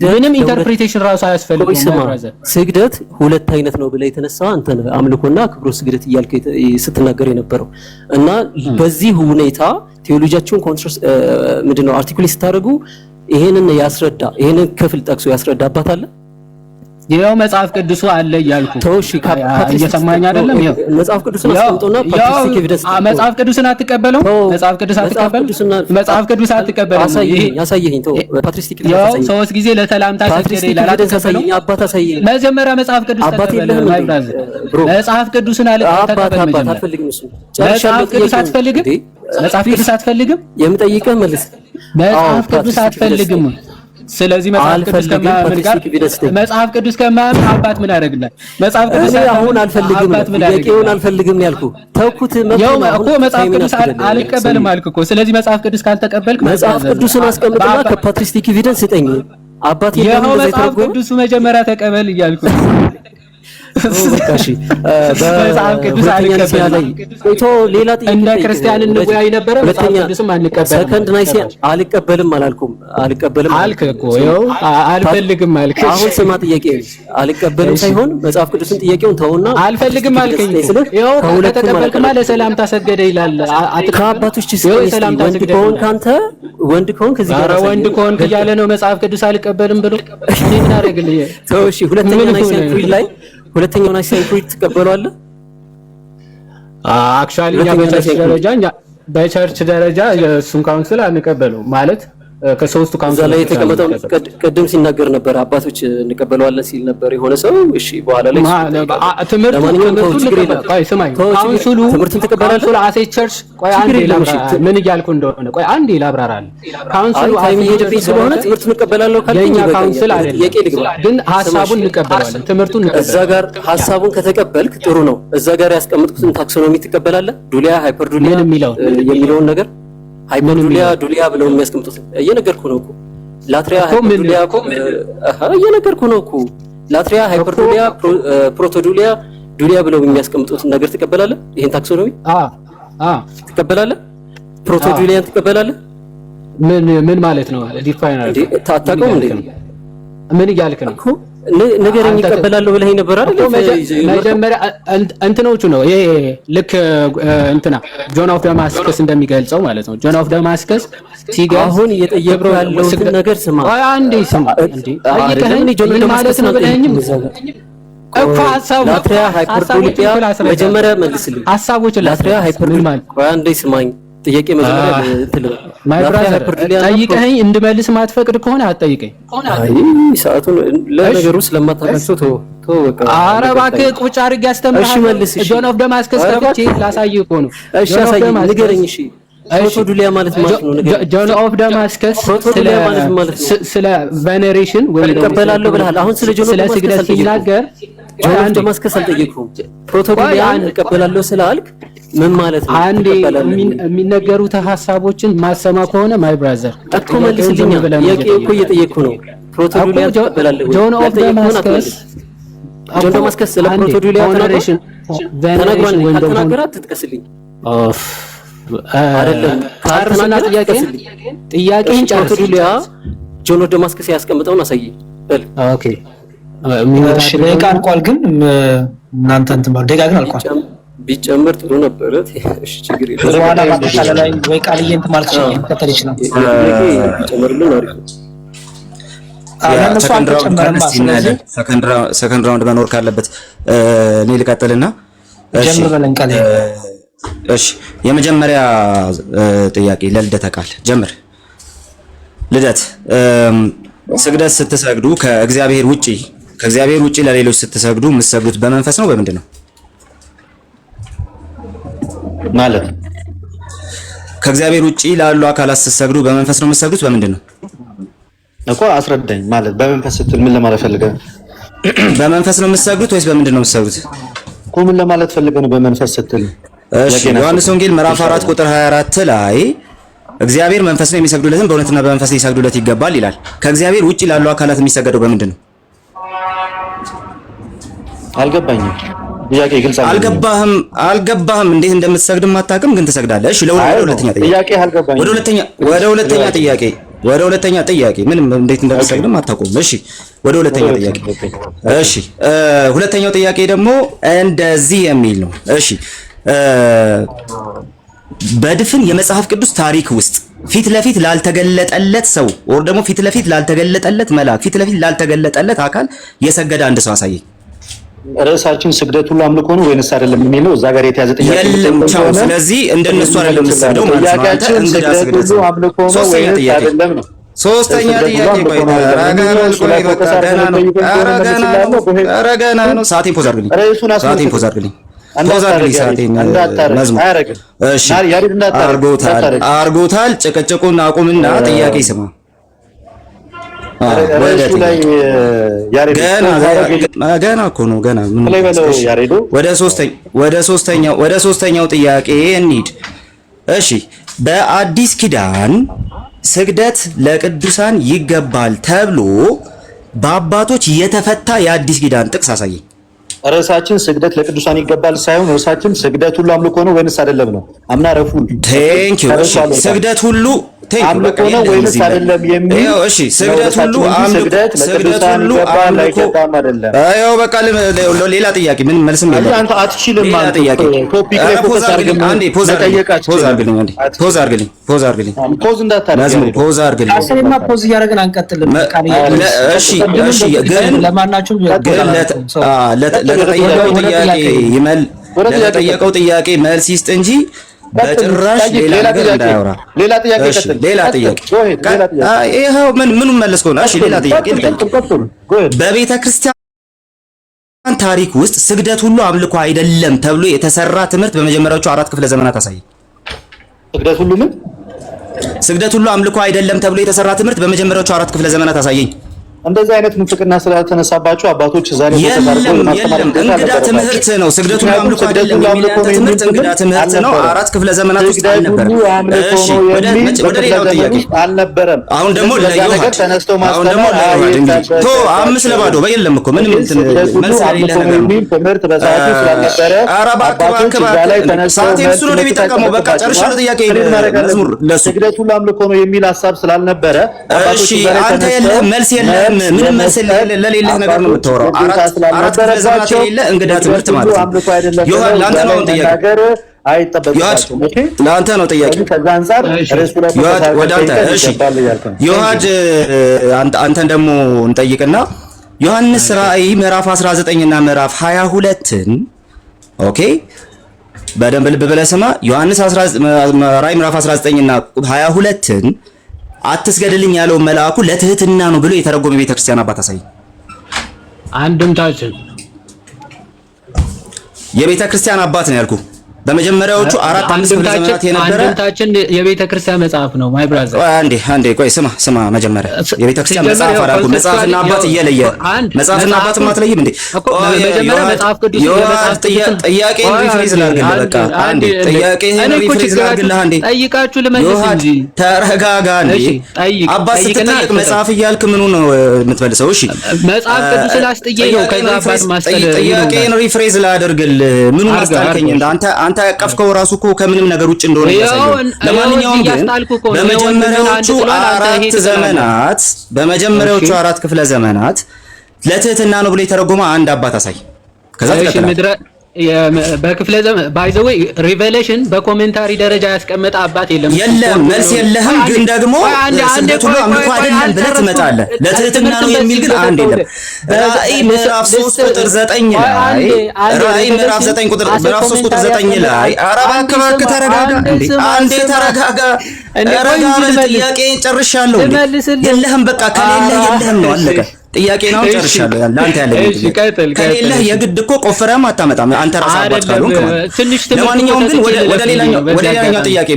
ምንም ኢንተርፕሪቴሽን ራሱ አያስፈልገውም። ስግደት ሁለት አይነት ነው ብለህ የተነሳ አንተ ነህ አምልኮና አክብሮት ስግደት እያልክ ስትናገር የነበረው እና በዚህ ሁኔታ ቴዎሎጂያቸውን ኮንትራስ ምንድነው አርቲኩሌት ስታደርጉ ይሄንን ይሄንን ክፍል ጠቅሶ ያስረዳ አባት አለ። ይሄው መጽሐፍ ቅዱሱ አለ እያልኩ ተውሽ እየሰማኝ አይደለም? ይሄው መጽሐፍ ቅዱስን አስቀምጦና ፓትሪስቲክ ኤቪደንስ መጽሐፍ ቅዱስን አትቀበለው? መጽሐፍ ቅዱስ አትቀበለው? ያሳየኝ ተው። ፓትሪስቲክ ኤቪደንስ ያሳየኝ። ሶስት ጊዜ ለሰላምታ ሰገደ ይላል። አትቀበለው? አባት አሳየኝ። መጀመሪያ መጽሐፍ ቅዱስ ተቀበለው። መጽሐፍ ቅዱስን አለ ተቀበለው። አባት አልፈልግም። እሱ መጽሐፍ ቅዱስ አትፈልግም? መጽሐፍ ቅዱስ አትፈልግም? የምጠይቀህ መልስ። መጽሐፍ ቅዱስ አትፈልግም? ስለዚህ መጽሐፍ ቅዱስ ከማያምን አባት ምን ያደርግልናል? መጽሐፍ ቅዱስ አሁን አልፈልግም ጥያቄውን አልፈልግም ያልኩህ ተውኩት። እኮ መጽሐፍ ቅዱስ አልቀበልም አልክ እኮ። ስለዚህ መጽሐፍ ቅዱስ ካልተቀበልክ መጽሐፍ ቅዱስን አስቀምጥና ከፓትሪስቲክ ኤቪደንስ ስጠኝ። አባት ይሄው መጽሐፍ ቅዱስ መጀመሪያ ተቀበል እያልኩ እሺ በመጽሐፍ ቅዱስ አልቀበልም። ሌላ ጥያቄ እንደ ክርስቲያን እንወያይ ነበር። መጽሐፍ ቅዱስም አንቀበልም። ሰከንድ ናይሲያ አልቀበልም አላልኩም። አልቀበልም አልክ እኮ ይኸው አልፈልግም አልክ። አሁን ስማ ጥያቄ አልቀበልም ሳይሆን መጽሐፍ ቅዱስን ጥያቄውን ተውና አልፈልግም አልከኝ። ይኸው ከተቀበልክማ ለሰላምታ ሰገደ ይላል። ከአባቶች ወንድ ከሆንክ አንተ ወንድ ከሆንክ እዚህ ጋር ወንድ ከሆንክ እያለ ነው መጽሐፍ ቅዱስ አልቀበልም ብሎ እኔ ምን አደርግልኝ? ተው እሺ። ሁለተኛው ናይሲያ ክሪድ ላይ ሁለተኛው ናይሲያ ክሪድ ትቀበለዋለህ? አክቹአሊ እኛ በቸርች ደረጃ የእሱን ካውንስል አንቀበለው ማለት ከሶስቱ ካውንስል ላይ የተቀመጠው ቀደም ሲናገር ነበር። አባቶች እንቀበለዋለን ሲል ነበር የሆነ ሰው። እሺ በኋላ ላይ ትምህርቱን ተቀበላችሁ አሴ ቸርች። ቆይ አንዴ ላብራራ ምን እያልኩ እንደሆነ። ቆይ አንዴ ላብራራል። ካውንስሉ አይሄድብኝ ስለሆነ ትምህርቱን እንቀበላለን ካልከኝ የኛ ካውንስል አይደለም፣ ግን ሐሳቡን እንቀበላለን። ትምህርቱን እዛ ጋር ሐሳቡን ከተቀበልክ ጥሩ ነው። እዛ ጋር ያስቀመጥኩትን ታክሶኖሚ ትቀበላለህ? ዱሊያ ሃይፐርዱሊያ የሚለውን ነገር ሃይፐርዱሊያ ዱሊያ ብለው የሚያስቀምጡት እየነገርኩ ነው እኮ። ላትሪያ ሃይፐርዱሊያ እየነገርኩ ነው እኮ። ላትሪያ ሃይፐርዱሊያ ፕሮቶዱሊያ ዱሊያ ብለው የሚያስቀምጡት ነገር ትቀበላለህ? ይሄን ታክሶኖሚ ትቀበላለህ? ፕሮቶዱሊያን ትቀበላለህ? ምን ማለት ነው? ዲፋይን አድርግ። ታጣቀው እንዴ? ምን እያልክ ነው? ነገረኝ። ይቀበላለሁ ብለኸኝ ነበር አይደል? መጀመሪያ እንትኖቹ ነው ይሄ ልክ እንትና ጆን ኦፍ ደማስከስ እንደሚገልጸው ማለት ነው። ጆን ኦፍ ደማስከስ ሲገባ አሁን እየጠየቀው ያለው ነገር ስማ። አንዴ ስማ እንዴ አይከነኝ ጆን ማለት ነው ብለኸኝም እኮ ሐሳቡ ላትሪያ ሃይፐርዱሊያ መጀመሪያ መልስልኝ። ሐሳቦች ላትሪያ ሃይፐርዱሊያ አንዴ ስማኝ። ጥያቄ መጀመሪያ ማይ ብራዘር ጠይቀኸኝ እንድመልስ ማትፈቅድ ከሆነ አትጠይቀኝ። አይ ሰዓቱን ለነገሩ ስለማታውቃቸው ተው በቃ። ኧረ እባክህ ቁጭ አድርጌ አስተምርሃለሁ። ጆን ኦፍ ደማስከስ ከፍቼ ላሳይህ እኮ ነው። እሺ አሳይኝ፣ ንገረኝ። እሺ ፕሮቶዱሊያ ማለት ማለት ነው ነገር ጆን ኦፍ ደማስከስ ስለ ቬኔሬሽን ወይ ተቀበላለሁ ብለሃል። አሁን ስለ ጆን ኦፍ ደማስከስ ሲናገር ጆን ኦፍ ደማስከስ አልጠየቅኩም። ፕሮቶዱሊያ ተቀበላለሁ ስላልክ ምን ማለት ነው? አንዴ የሚነገሩት ሐሳቦችን ማሰማ ከሆነ ማይ ብራዘር እኮ መልስልኝ። ጥያቄ እኮ እየጠየቅኩ ነው። ፕሮቶዱሊያ ተቀበላለሁ ጆን ኦፍ ደማስከስ ስለ ፕሮቶዱሊያ ተናግሯል። ካልተናገረ አትጥቀስልኝ። አይደለም ካርና ጥያቄን ፕሮቶዱሊያ ጆን ኦፍ ደማስከስ ያስቀምጠውን አሳየኝ። ኦኬ እሺ ደቂቃ አልቋል፣ ግን እናንተ እንትን ባል ደቂቃ ግን አልቋል። ቢጨምር ጥሩ ነበረ። እሺ ችግር የለም። በኋላ ማጠቃለያ ላይ ወይ ቃልዬ እንትን ማለት ይችላል። ቢጨምርልን አሪፍ ነው። ሰከንድ ራውንድ መኖር ካለበት እኔ ልቀጥልና እሺ የመጀመሪያ ጥያቄ ለልደተ ቃል ጀምር። ልደት ስግደት ስትሰግዱ ከእግዚአብሔር ውጪ ለሌሎች ስትሰግዱ የምትሰግዱት በመንፈስ ነው በምንድን ነው ማለት? ከእግዚአብሔር ውጪ ላሉ አካላት ስትሰግዱ በመንፈስ ነው የምትሰግዱት በምንድን ነው እኮ አስረዳኝ። ማለት በመንፈስ ስትል ምን ለማለት ፈልገህ? በመንፈስ ነው የምትሰግዱት ወይስ በምንድን ነው የምትሰግዱት እኮ ምን ለማለት ፈልገህ ነው በመንፈስ ስትል? እሺ ዮሐንስ ወንጌል ምዕራፍ 4 ቁጥር 24 ላይ እግዚአብሔር መንፈስ ነው የሚሰግዱለትም በእውነትና በመንፈስ ሊሰግዱለት ይገባል ይላል። ከእግዚአብሔር ውጪ ላሉ አካላት የሚሰገደው በምንድን ነው? አልገባኝም። ጥያቄ ግልጽ አልገባህም። እንዴት እንደምትሰግድም አታውቅም፣ ግን ትሰግዳለህ። እሺ ወደ ሁለተኛ ጥያቄ ምንም እንዴት እንደምትሰግድም አታውቁም። እሺ ወደ ሁለተኛ ጥያቄ። እሺ ሁለተኛው ጥያቄ ደግሞ እንደዚህ የሚል ነው። እሺ በድፍን የመጽሐፍ ቅዱስ ታሪክ ውስጥ ፊት ለፊት ላልተገለጠለት ሰው ወር ደግሞ ፊት ለፊት ላልተገለጠለት መልአክ ፊት ለፊት ላልተገለጠለት አካል የሰገደ አንድ ሰው አሳየኝ። ርዕሳችን ስግደት ሁሉ አምልኮ ነው ወይንስ አይደለም የሚለው እዛ ጋር የተያዘ ጥያቄ የለም። ስለዚህ እንደነሱ አይደለም የምትሰግደው ማለት ነው። ጥያቄያችን ስግደት ሁሉ አምልኮ ነው ወይንስ አይደለም ነው። ሶስተኛ ጥያቄ ቆይ ረጋና ነው። ሰዓቴን ፖዝ አድርግልኝ። አርጎታል። ጭቅጭቁን አቁምና ጥያቄ ስማ። ገና እኮ ነው ገና ወደ ሶስተኛው ጥያቄ እንሂድ። እሺ በአዲስ ኪዳን ስግደት ለቅዱሳን ይገባል ተብሎ በአባቶች የተፈታ የአዲስ ኪዳን ጥቅስ አሳየኝ። ርዕሳችን ስግደት ለቅዱሳን ይገባል ሳይሆን ርዕሳችን ስግደት ሁሉ አምልኮ ነው ወይንስ አይደለም ነው። አምና ረፉ ቴንክ ዩ። ስግደት ሁሉ አምልኮ ነው ወይንስ አይደለም የሚል እሺ፣ ስግደት ሁሉ አምልኮ አይደለም። አዎ በቃ ሌላ ጥያቄ ምን መልስም የለም። አንተ አትችልም ማለት ጥያቄ ቶፒክ ላይ ፎከስ አድርገን አንዴ ፖዝ አድርግልኝ ፖዝ እንዳታደርግ ፖዝ አድርግልኝ። አሰሪማ ፖዝ እያደረግን አንቀጥልም። እሺ ግን ለማናችሁም ለተጠየቀው ጥያቄ መልስ ይስጥ እንጂ በጭራሽ ሌላ ነገር እንዳያወራ። ሌላ ጥያቄ ይኸው ምኑን መለስከው ነው? እሺ ሌላ ጥያቄ በቤተ ክርስቲያን ታሪክ ውስጥ ስግደት ሁሉ አምልኮ አይደለም ተብሎ የተሰራ ትምህርት በመጀመሪያዎቹ 4 ክፍለ ዘመናት አሳየኝ። ስግደት ሁሉ አምልኮ አይደለም ተብሎ የተሰራ ትምህርት በመጀመሪያዎቹ 4 ክፍለ ዘመናት አሳየኝ። እንደዚህ አይነት ምንፍቅና ስላልተነሳባቸው አባቶች ዛሬ እንግዳ ትምህርት ነው። ስግደቱ አምልኮ አይደለም የሚለው ትምህርት እንግዳ ትምህርት ነው። 4 ክፍለ ዘመናት ውስጥ አልነበረም። እሺ ወደ ሌላው ጥያቄ አልነበረም። አሁን ደግሞ ለዮሐድ ቶ 5-0 በየለም እኮ ምንም መልስ የሌለ ነገር ነው። ትምህርት በሰዓቱ ስላልነበረ ሰዓት እሱ ነው የሚጠቀመው። በቃ ጨርሻለሁ። ጥያቄ መዝሙር ለሱ ስግደቱ አምልኮ ነው የሚል ሐሳብ ስላልነበረ እሺ አንተ የለህም መልስ የለህም። ምንም መልስ ለሌለህ ነገር ነው የምታወራው። 4 ክፍለ ዘመናት የሌለ እንግዳ ትምህርት ማለት ነው። ዮሐድ ለአንተ ነው ጥያቄ ለአንተ ነው ጥያቄ። ዮሐድ ወደ አንተ እሺ ዮሐድ አንተን ደግሞ እንጠይቅና ዮሐንስ ራእይ ምዕራፍ 19 እና ምዕራፍ 22ን ኦኬ በደንብ ልብ ብለህ ስማ። ዮሐንስ ራእይ ምዕራፍ 19 እና 22ን አትስገድልኝ ያለው መልአኩ ለትህትና ነው ብሎ የተረጎመ ቤተክርስቲያን አባት አሳይ። አንድምታችን የቤተክርስቲያን አባት ነው ያልኩ። በመጀመሪያዎቹ 4-5 ክፍለ ዘመናት የነበረ አንድምታችን የቤተክርስቲያን መጽሐፍ ነው። ማይ ብራዘር አንዴ ቆይ ስማ መጀመሪያ የቤተክርስቲያን መጽሐፍ አላልኩም። መጽሐፍና አባት እየለየ መጽሐፍና አባት ማትለይም እንዴ? መጀመሪያ መጽሐፍ ቅዱስ ጥያቄን ሪፍሬዝ ላድርግልህ። በቃ አንዴ ጥያቄን ሪፍሬዝ ላድርግልህ። አንዴ ጠይቃችሁ ልመልስ እንጂ ተረጋጋ። እንዴ አባት ስትጠይቅ መጽሐፍ እያልክ ምኑ ነው የምትመልሰው? እሺ መጽሐፍ ቅዱስ ስላስጠየኝ ነው። ከዛ አባት ማስተለ ጥያቄን ሪፍሬዝ ላድርግልህ። ምኑ ማስታልከኝ አንተ ያቀፍከው ራሱ እኮ ከምንም ነገር ውጭ እንደሆነ ያሳየው። ለማንኛውም ግን በመጀመሪያዎቹ 4 ክፍለ ዘመናት ለትህትና ነው ብሎ የተረጎመ አንድ አባት አሳይ። ከዛ በክፍለ ዘመን ባይ ዘ ዌይ ሪቨሌሽን በኮሜንታሪ ደረጃ ያስቀመጠ አባት የለም። መልስ የለህም። ግን ደግሞ ስግደቱ አምልኮ አይደለም ብለህ ትመጣለህ። ለትህትና ነው የሚል ግን አንድ የለም። ራእይ ምዕራፍ 3 ቁጥር 9 ላይ ራእይ ምዕራፍ 3 ቁጥር 9 ላይ ኧረ እባክህ ተረጋጋ። አንዴ ተረጋጋ። ጥያቄ ጨርሻለሁ። የለህም በቃ ከሌለህ የለህም ነው አለቀ። ጥያቄ ነው ጨርሻለሁ። አንተ ያለኝ ከሌለህ የግድ እኮ ቆፍረህም አታመጣም። አንተ ራስህ አባት ካልሆንክ ማለት። ለማንኛውም ግን ወደ ሌላኛው ጥያቄ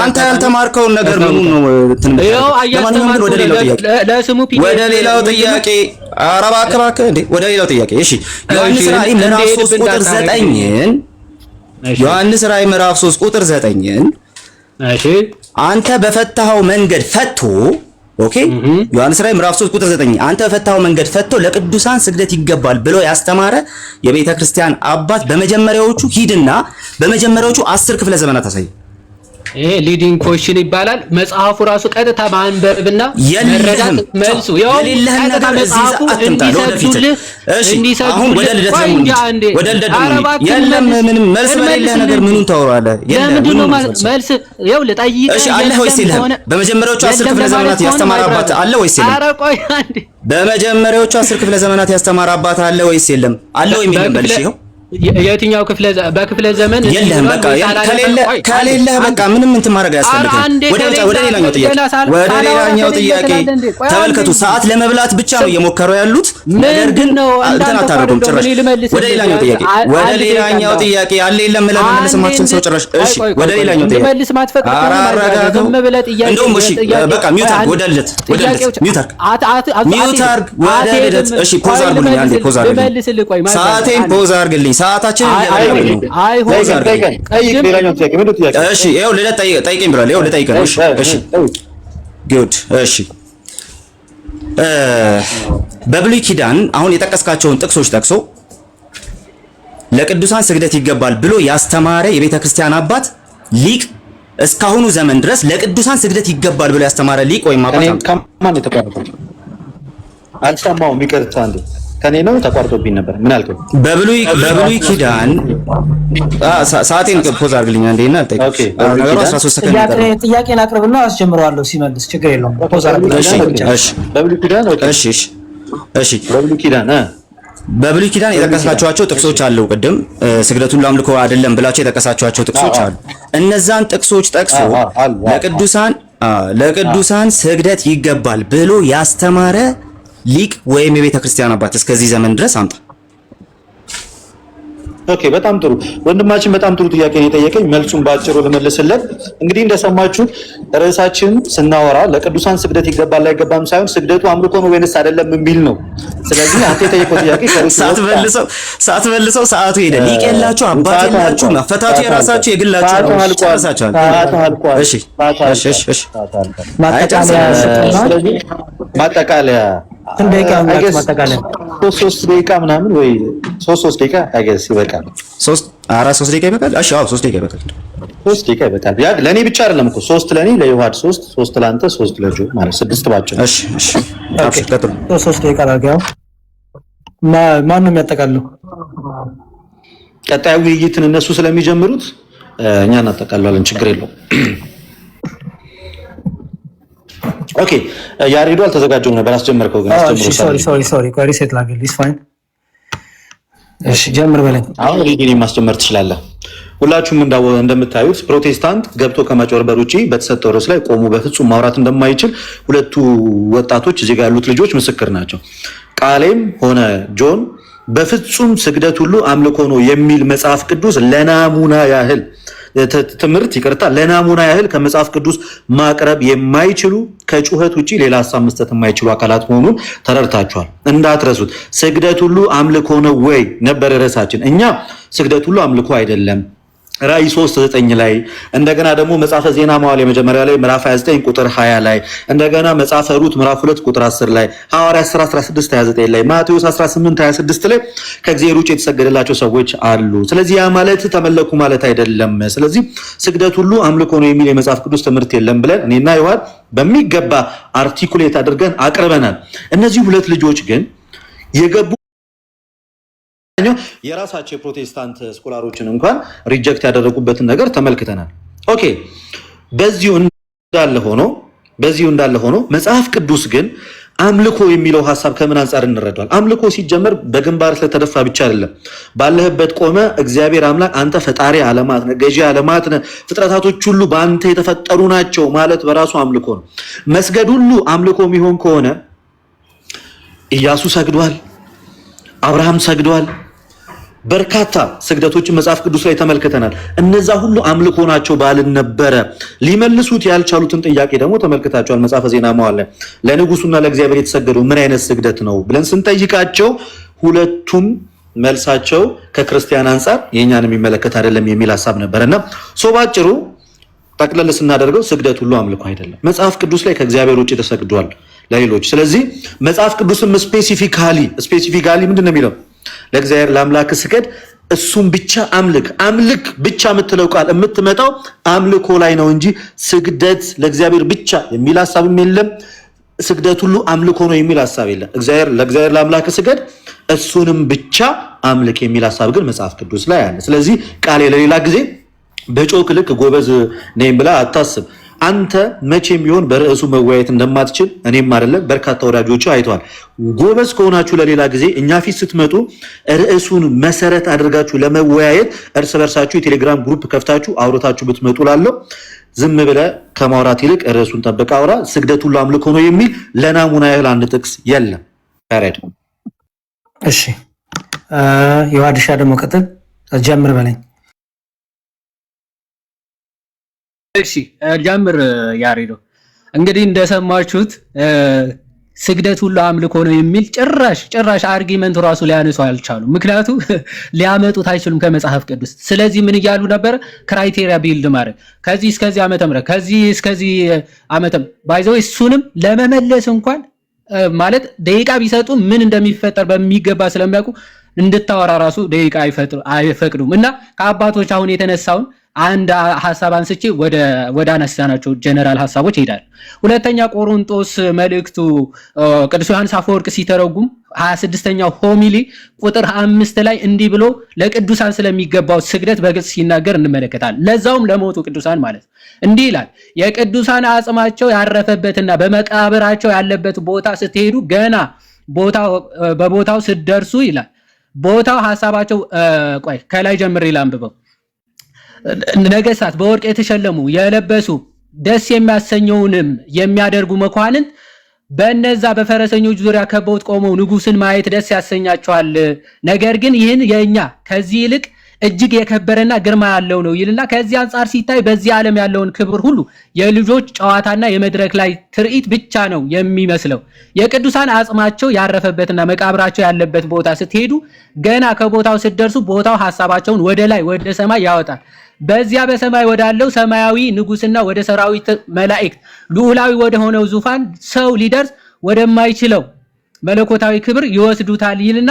አንተ ያልተማርከውን ነገር ምኑን ነው ለማንኛውም ግን ወደ ሌላው ጥያቄ ኧረ እባክህ እንዴ ወደ ሌላው ጥያቄ እሺ ዮሐንስ ራእይ ምዕራፍ 3 ቁጥር 9ን ዮሐንስ ራእይ ምዕራፍ 3 ቁጥር 9ን እሺ አንተ በፈታኸው መንገድ ፈቶ ኦኬ ዮሐንስ ራእይ ምዕራፍ 3 ቁጥር 9 አንተ በፈታኸው መንገድ ፈቶ ለቅዱሳን ስግደት ይገባል ብሎ ያስተማረ የቤተ ክርስቲያን አባት በመጀመሪያዎቹ ሂድና በመጀመሪያዎቹ 10 ክፍለ ዘመናት አሳይ። ይሄ ሊዲንግ ኮሽን ይባላል። መጽሐፉ ራሱ ቀጥታ ማንበብና መረዳት መልሱ ያው ቀጥታ መጽሐፉ እንዲሰጡልህ አሁን ወደ ልደት የለም ምንም መልስ በሌለ ነገር ምኑን ታወራለህ? የለም መልስ ያው ልጠይቅ። እሺ አለ ወይስ የለም? በመጀመሪያዎቹ 10 ክፍለ ዘመናት ያስተማረ አባት አለ ወይስ የለም? ኧረ ቆይ አንዴ በመጀመሪያዎቹ 10 ክፍለ ዘመናት ያስተማረ አባት አለ ወይስ የለም? አለ ወይ የለም? በልሽ ይኸው የትኛው በክፍለ ዘመን የለም በቃ ከሌለ በቃ ምንም እንትን ማድረግ አያስፈልግም። ወደ ሌላኛው ጥያቄ ተመልከቱ። ሰዓት ለመብላት ብቻ ነው እየሞከሩ ያሉት። ነገር ግን እንትን አታደርጉም ጭራሽ። ወደ ሌላኛው ጥያቄ አለ የለም ለመመለስ ማትችል ሰው ጭራሽ። እሺ ወደ ሌላኛው ጥያቄ መልስ ማትፈቅድ ዝም ብለህ ጥያቄ እንደውም እሺ በቃ ሚውት አድርግ። ወደ ልደት ሚውት አድርግ ወደ ልደት። እሺ ፖዝ አድርጉልኝ አንዴ ፖዝ አድርጉልኝ። ሰዓቴን ፖዝ አድርግልኝ። ሰዓታችን እያለቀ ነው። እሺ ይኸው ልደት ጠይቀኝ ብሏል። ይኸው ልጠይቅ ነው። እሺ ጉድ። እሺ በብሉይ ኪዳን አሁን የጠቀስካቸውን ጥቅሶች ጠቅሶ ለቅዱሳን ስግደት ይገባል ብሎ ያስተማረ የቤተ ክርስቲያን አባት ሊቅ እስካሁኑ ዘመን ድረስ ለቅዱሳን ስግደት ይገባል ብሎ ያስተማረ ሊቅ ወይም አባት ከማን የተቋረጠው? አልሰማሁም። ይቅርታ አንዴ ከኔ ነው ተቋርጦብኝ ነበር። ምን አልከኝ? በብሉይ ኪዳን ሰዓቴን ፖዝ አድርግልኝ አንዴና አልጠይቅ። ኦኬ ነገሩ 13 ሰከንድ ይቀራል። ጥያቄን አቅርብና አስጀምረዋለሁ። ሲመልስ ችግር የለውም። ፖዝ አድርግልኝ። እሺ በብሉይ ኪዳን በብሉይ ኪዳን የጠቀሳቸዋቸው ጥቅሶች አሉ። ቅድም ስግደት ሁሉ አምልኮ አይደለም ብላችሁ የጠቀሳቸዋቸው ጥቅሶች አሉ። እነዛን ጥቅሶች ጠቅሶ ለቅዱሳን ስግደት ይገባል ብሎ ያስተማረ ሊቅ ወይም የቤተ ክርስቲያን አባት እስከዚህ ዘመን ድረስ አምጣ። ኦኬ በጣም ጥሩ ወንድማችን፣ በጣም ጥሩ ጥያቄ ነው የጠየቀኝ። መልሱን ባጭሩ ልመልስለት። እንግዲህ እንደሰማችሁ ርዕሳችን ስናወራ ለቅዱሳን ስግደት ይገባል አይገባም ሳይሆን ስግደቱ አምልኮ ነው ወይንስ አይደለም የሚል ነው። ስለዚህ አንተ የጠየቀው ጥያቄ ሳትመልሰው ሰዓቱ ሄደ። ሊቅ የላችሁ አባት የላችሁ መፈታቱ የራሳችሁ የግላችሁ ነው። ማጠቃለያ ሶስት ደቂቃ ምናምን ወይ ሶስት ደቂቃ አይገስ ይበቃል። 3 ደቂቃ ይበቃል። እሺ አዎ 3 ደቂቃ ይበቃል። 3 ደቂቃ ይበቃል። ያ ለኔ ብቻ አይደለም እኮ 3 ለኔ ለዮሐድ 3 ለአንተ 3 ለጆ ማለት 6 ባጭ። እሺ አብሽር ቀጥሉ። 3 ደቂቃ አድርገው። ማን ነው የሚያጠቃልለው? ቀጣዩ ውይይትን እነሱ ስለሚጀምሩት እኛ እናጠቃልላለን። ችግር የለውም። ኦኬ ያሬዱ አልተዘጋጀሁም ነበር። አስጀመርከው ግን ሶሪ ቆይ ሪሴት ላድርግ። ኢስ ፋይን። እሺ ጀምር በለኝ። አሁን ሪዲኒ ማስጀመር ትችላለህ። ሁላችሁም እንደምታዩት ፕሮቴስታንት ገብቶ ከማጭበርበር ውጪ በተሰጠው ርዕስ ላይ ቆሙ በፍጹም ማውራት እንደማይችል ሁለቱ ወጣቶች እዚህ ጋር ያሉት ልጆች ምስክር ናቸው። ቃሌም ሆነ ጆን በፍጹም ስግደት ሁሉ አምልኮ ነው የሚል መጽሐፍ ቅዱስ ለናሙና ያህል ለናሙና ያህል ከመጽሐፍ ቅዱስ ማቅረብ የማይችሉ ከጩኸት ውጪ ሌላ ሀሳብ መስጠት የማይችሉ አካላት መሆኑን ተረድታችኋል። እንዳትረሱት። ስግደት ሁሉ አምልኮ ነው ወይ ነበር ርዕሳችን። እኛ ስግደት ሁሉ አምልኮ አይደለም ራእይ 3:9 ላይ እንደገና ደግሞ መጽሐፈ ዜና መዋዕል የመጀመሪያ ላይ ምዕራፍ 29 ቁጥር 20 ላይ እንደገና መጽሐፈ ሩት ምዕራፍ 2 ቁጥር 10 ላይ ሐዋርያት 16:29 ላይ ማቴዎስ 18:26 ላይ ከእግዚአብሔር ውጭ የተሰገደላቸው ሰዎች አሉ። ስለዚህ ያ ማለት ተመለኩ ማለት አይደለም። ስለዚህ ስግደት ሁሉ አምልኮ ነው የሚል የመጽሐፍ ቅዱስ ትምህርት የለም ብለን እኔና ዮሐድ በሚገባ አርቲኩሌት አድርገን አቅርበናል። እነዚህ ሁለት ልጆች ግን የገቡ የራሳቸው የፕሮቴስታንት ስኮላሮችን እንኳን ሪጀክት ያደረጉበትን ነገር ተመልክተናል። ኦኬ በዚሁ እንዳለ ሆኖ መጽሐፍ ቅዱስ ግን አምልኮ የሚለው ሐሳብ ከምን አንጻር እንረዳዋል? አምልኮ ሲጀመር በግንባር ስለተደፋ ብቻ አይደለም። ባለህበት ቆመ እግዚአብሔር አምላክ አንተ ፈጣሪ ዓለማት ነህ፣ ገዢ ዓለማት ነህ፣ ፍጥረታቶች ሁሉ በአንተ የተፈጠሩ ናቸው ማለት በራሱ አምልኮ ነው። መስገድ ሁሉ አምልኮ የሚሆን ከሆነ ኢያሱ ሰግዷል፣ አብርሃም ሰግዷል። በርካታ ስግደቶችን መጽሐፍ ቅዱስ ላይ ተመልክተናል። እነዛ ሁሉ አምልኮ ናቸው ባልን ነበረ። ሊመልሱት ያልቻሉትን ጥያቄ ደግሞ ተመልክታቸዋል። መጽሐፈ ዜና መዋዕል ላይ ለንጉሱና ለእግዚአብሔር የተሰገደው ምን አይነት ስግደት ነው ብለን ስንጠይቃቸው ሁለቱም መልሳቸው ከክርስቲያን አንጻር የኛን የሚመለከት አይደለም የሚል ሐሳብ ነበርና ባጭሩ ጠቅለል ስናደርገው ስግደት ሁሉ አምልኮ አይደለም። መጽሐፍ ቅዱስ ላይ ከእግዚአብሔር ውጭ ተሰግዷል ለሌሎች። ስለዚህ መጽሐፍ ቅዱስም ስፔሲፊካሊ ምንድነው የሚለው? ለእግዚአብሔር ለአምላክ ስገድ፣ እሱም ብቻ አምልክ ብቻ የምትለው ቃል የምትመጣው አምልኮ ላይ ነው እንጂ ስግደት ለእግዚአብሔር ብቻ የሚል ሐሳብም የለም። ስግደት ሁሉ አምልኮ ነው የሚል ሐሳብ የለም። ለእግዚአብሔር ለአምላክ ስገድ፣ እሱንም ብቻ አምልክ የሚል ሐሳብ ግን መጽሐፍ ቅዱስ ላይ አለ። ስለዚህ ቃሌ ለሌላ ጊዜ በጮክ ልክ ጎበዝ ነኝ ብላ አታስብ። አንተ መቼም ቢሆን በርዕሱ መወያየት እንደማትችል እኔም አይደለም በርካታ ወዳጆቹ አይተዋል። ጎበዝ ከሆናችሁ ለሌላ ጊዜ እኛ ፊት ስትመጡ ርዕሱን መሰረት አድርጋችሁ ለመወያየት እርስ በርሳችሁ የቴሌግራም ግሩፕ ከፍታችሁ አውርታችሁ ብትመጡ ላለው ዝም ብለህ ከማውራት ይልቅ ርዕሱን ጠብቀህ አውራ። ስግደት ሁሉ አምልኮ ነው የሚል ለናሙና ያህል አንድ ጥቅስ የለም። ያሬድ እሺ፣ የዋድሻ ደግሞ ቀጥል ጀምር በለኝ። እሺ ጀምር ያሬዶ። እንግዲህ እንደሰማችሁት ስግደት ሁሉ አምልኮ ነው የሚል ጭራሽ አርጊመንቱ ራሱ ሊያነሱ አልቻሉም። ምክንያቱም ሊያመጡት አይችሉም ከመጽሐፍ ቅዱስ። ስለዚህ ምን እያሉ ነበር? ክራይቴሪያ ቢልድ ማድረግ ከዚህ እስከዚህ ዓመተ ምህረት ከዚህ እስከዚህ ዓመተ ባይዘው እሱንም ለመመለስ እንኳን ማለት ደቂቃ ቢሰጡ ምን እንደሚፈጠር በሚገባ ስለሚያውቁ እንድታወራ ራሱ ደቂቃ አይፈቅዱም። እና ከአባቶች አሁን የተነሳውን አንድ ሐሳብ አንስቼ ወደ አነሳናቸው ጀነራል ሐሳቦች ይሄዳል። ሁለተኛ ቆሮንቶስ መልእክቱ ቅዱስ ዮሐንስ አፈወርቅ ሲተረጉም 26ኛው ሆሚሊ ቁጥር 5 ላይ እንዲህ ብሎ ለቅዱሳን ስለሚገባው ስግደት በግልጽ ሲናገር እንመለከታለን። ለዛውም ለሞቱ ቅዱሳን ማለት እንዲህ ይላል። የቅዱሳን አጽማቸው ያረፈበትና በመቃብራቸው ያለበት ቦታ ስትሄዱ ገና በቦታው ስትደርሱ ይላል። ቦታው ሐሳባቸው ቆይ ከላይ ጀምሬ ላንብበው። ነገስታት በወርቅ የተሸለሙ የለበሱ ደስ የሚያሰኘውንም የሚያደርጉ መኳንንት በእነዛ በፈረሰኞች ዙሪያ ከበውት ቆመው ንጉስን ማየት ደስ ያሰኛቸዋል። ነገር ግን ይህን የኛ ከዚህ ይልቅ እጅግ የከበረና ግርማ ያለው ነው ይልና ከዚህ አንጻር ሲታይ በዚህ ዓለም ያለውን ክብር ሁሉ የልጆች ጨዋታና የመድረክ ላይ ትርኢት ብቻ ነው የሚመስለው። የቅዱሳን አጽማቸው ያረፈበትና መቃብራቸው ያለበት ቦታ ስትሄዱ ገና ከቦታው ስትደርሱ ቦታው ሐሳባቸውን ወደ ላይ ወደ ሰማይ ያወጣል። በዚያ በሰማይ ወዳለው ሰማያዊ ንጉስና ወደ ሰራዊት መላእክት ልዑላዊ ወደ ሆነው ዙፋን ሰው ሊደርስ ወደማይችለው መለኮታዊ ክብር ይወስዱታል ይልና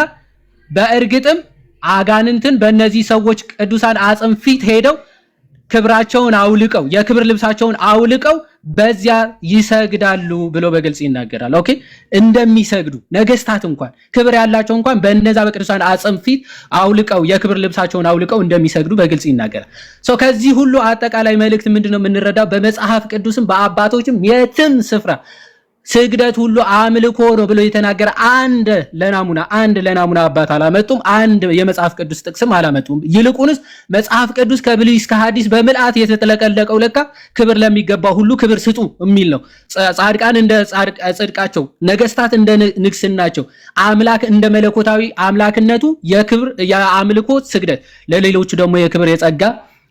በእርግጥም አጋንንትን በእነዚህ ሰዎች ቅዱሳን አጽም ፊት ሄደው ክብራቸውን አውልቀው የክብር ልብሳቸውን አውልቀው በዚያ ይሰግዳሉ ብሎ በግልጽ ይናገራል። ኦኬ እንደሚሰግዱ ነገስታት እንኳን ክብር ያላቸው እንኳን በእነዛ በቅዱሳን አጽም ፊት አውልቀው የክብር ልብሳቸውን አውልቀው እንደሚሰግዱ በግልጽ ይናገራል። ከዚህ ሁሉ አጠቃላይ መልእክት ምንድነው የምንረዳው? በመጽሐፍ ቅዱስም በአባቶችም የትም ስፍራ ስግደት ሁሉ አምልኮ ነው ብሎ የተናገረ አንድ ለናሙና አባት አላመጡም። አንድ የመጽሐፍ ቅዱስ ጥቅስም አላመጡም። ይልቁንስ መጽሐፍ ቅዱስ ከብሉይ እስከ ሐዲስ በምልአት የተጠለቀለቀው ለካ ክብር ለሚገባው ሁሉ ክብር ስጡ የሚል ነው። ጻድቃን እንደ ጽድቃቸው፣ ነገስታት እንደ ንግስናቸው፣ አምላክ እንደ መለኮታዊ አምላክነቱ የክብር የአምልኮ ስግደት፣ ለሌሎቹ ደግሞ የክብር የጸጋ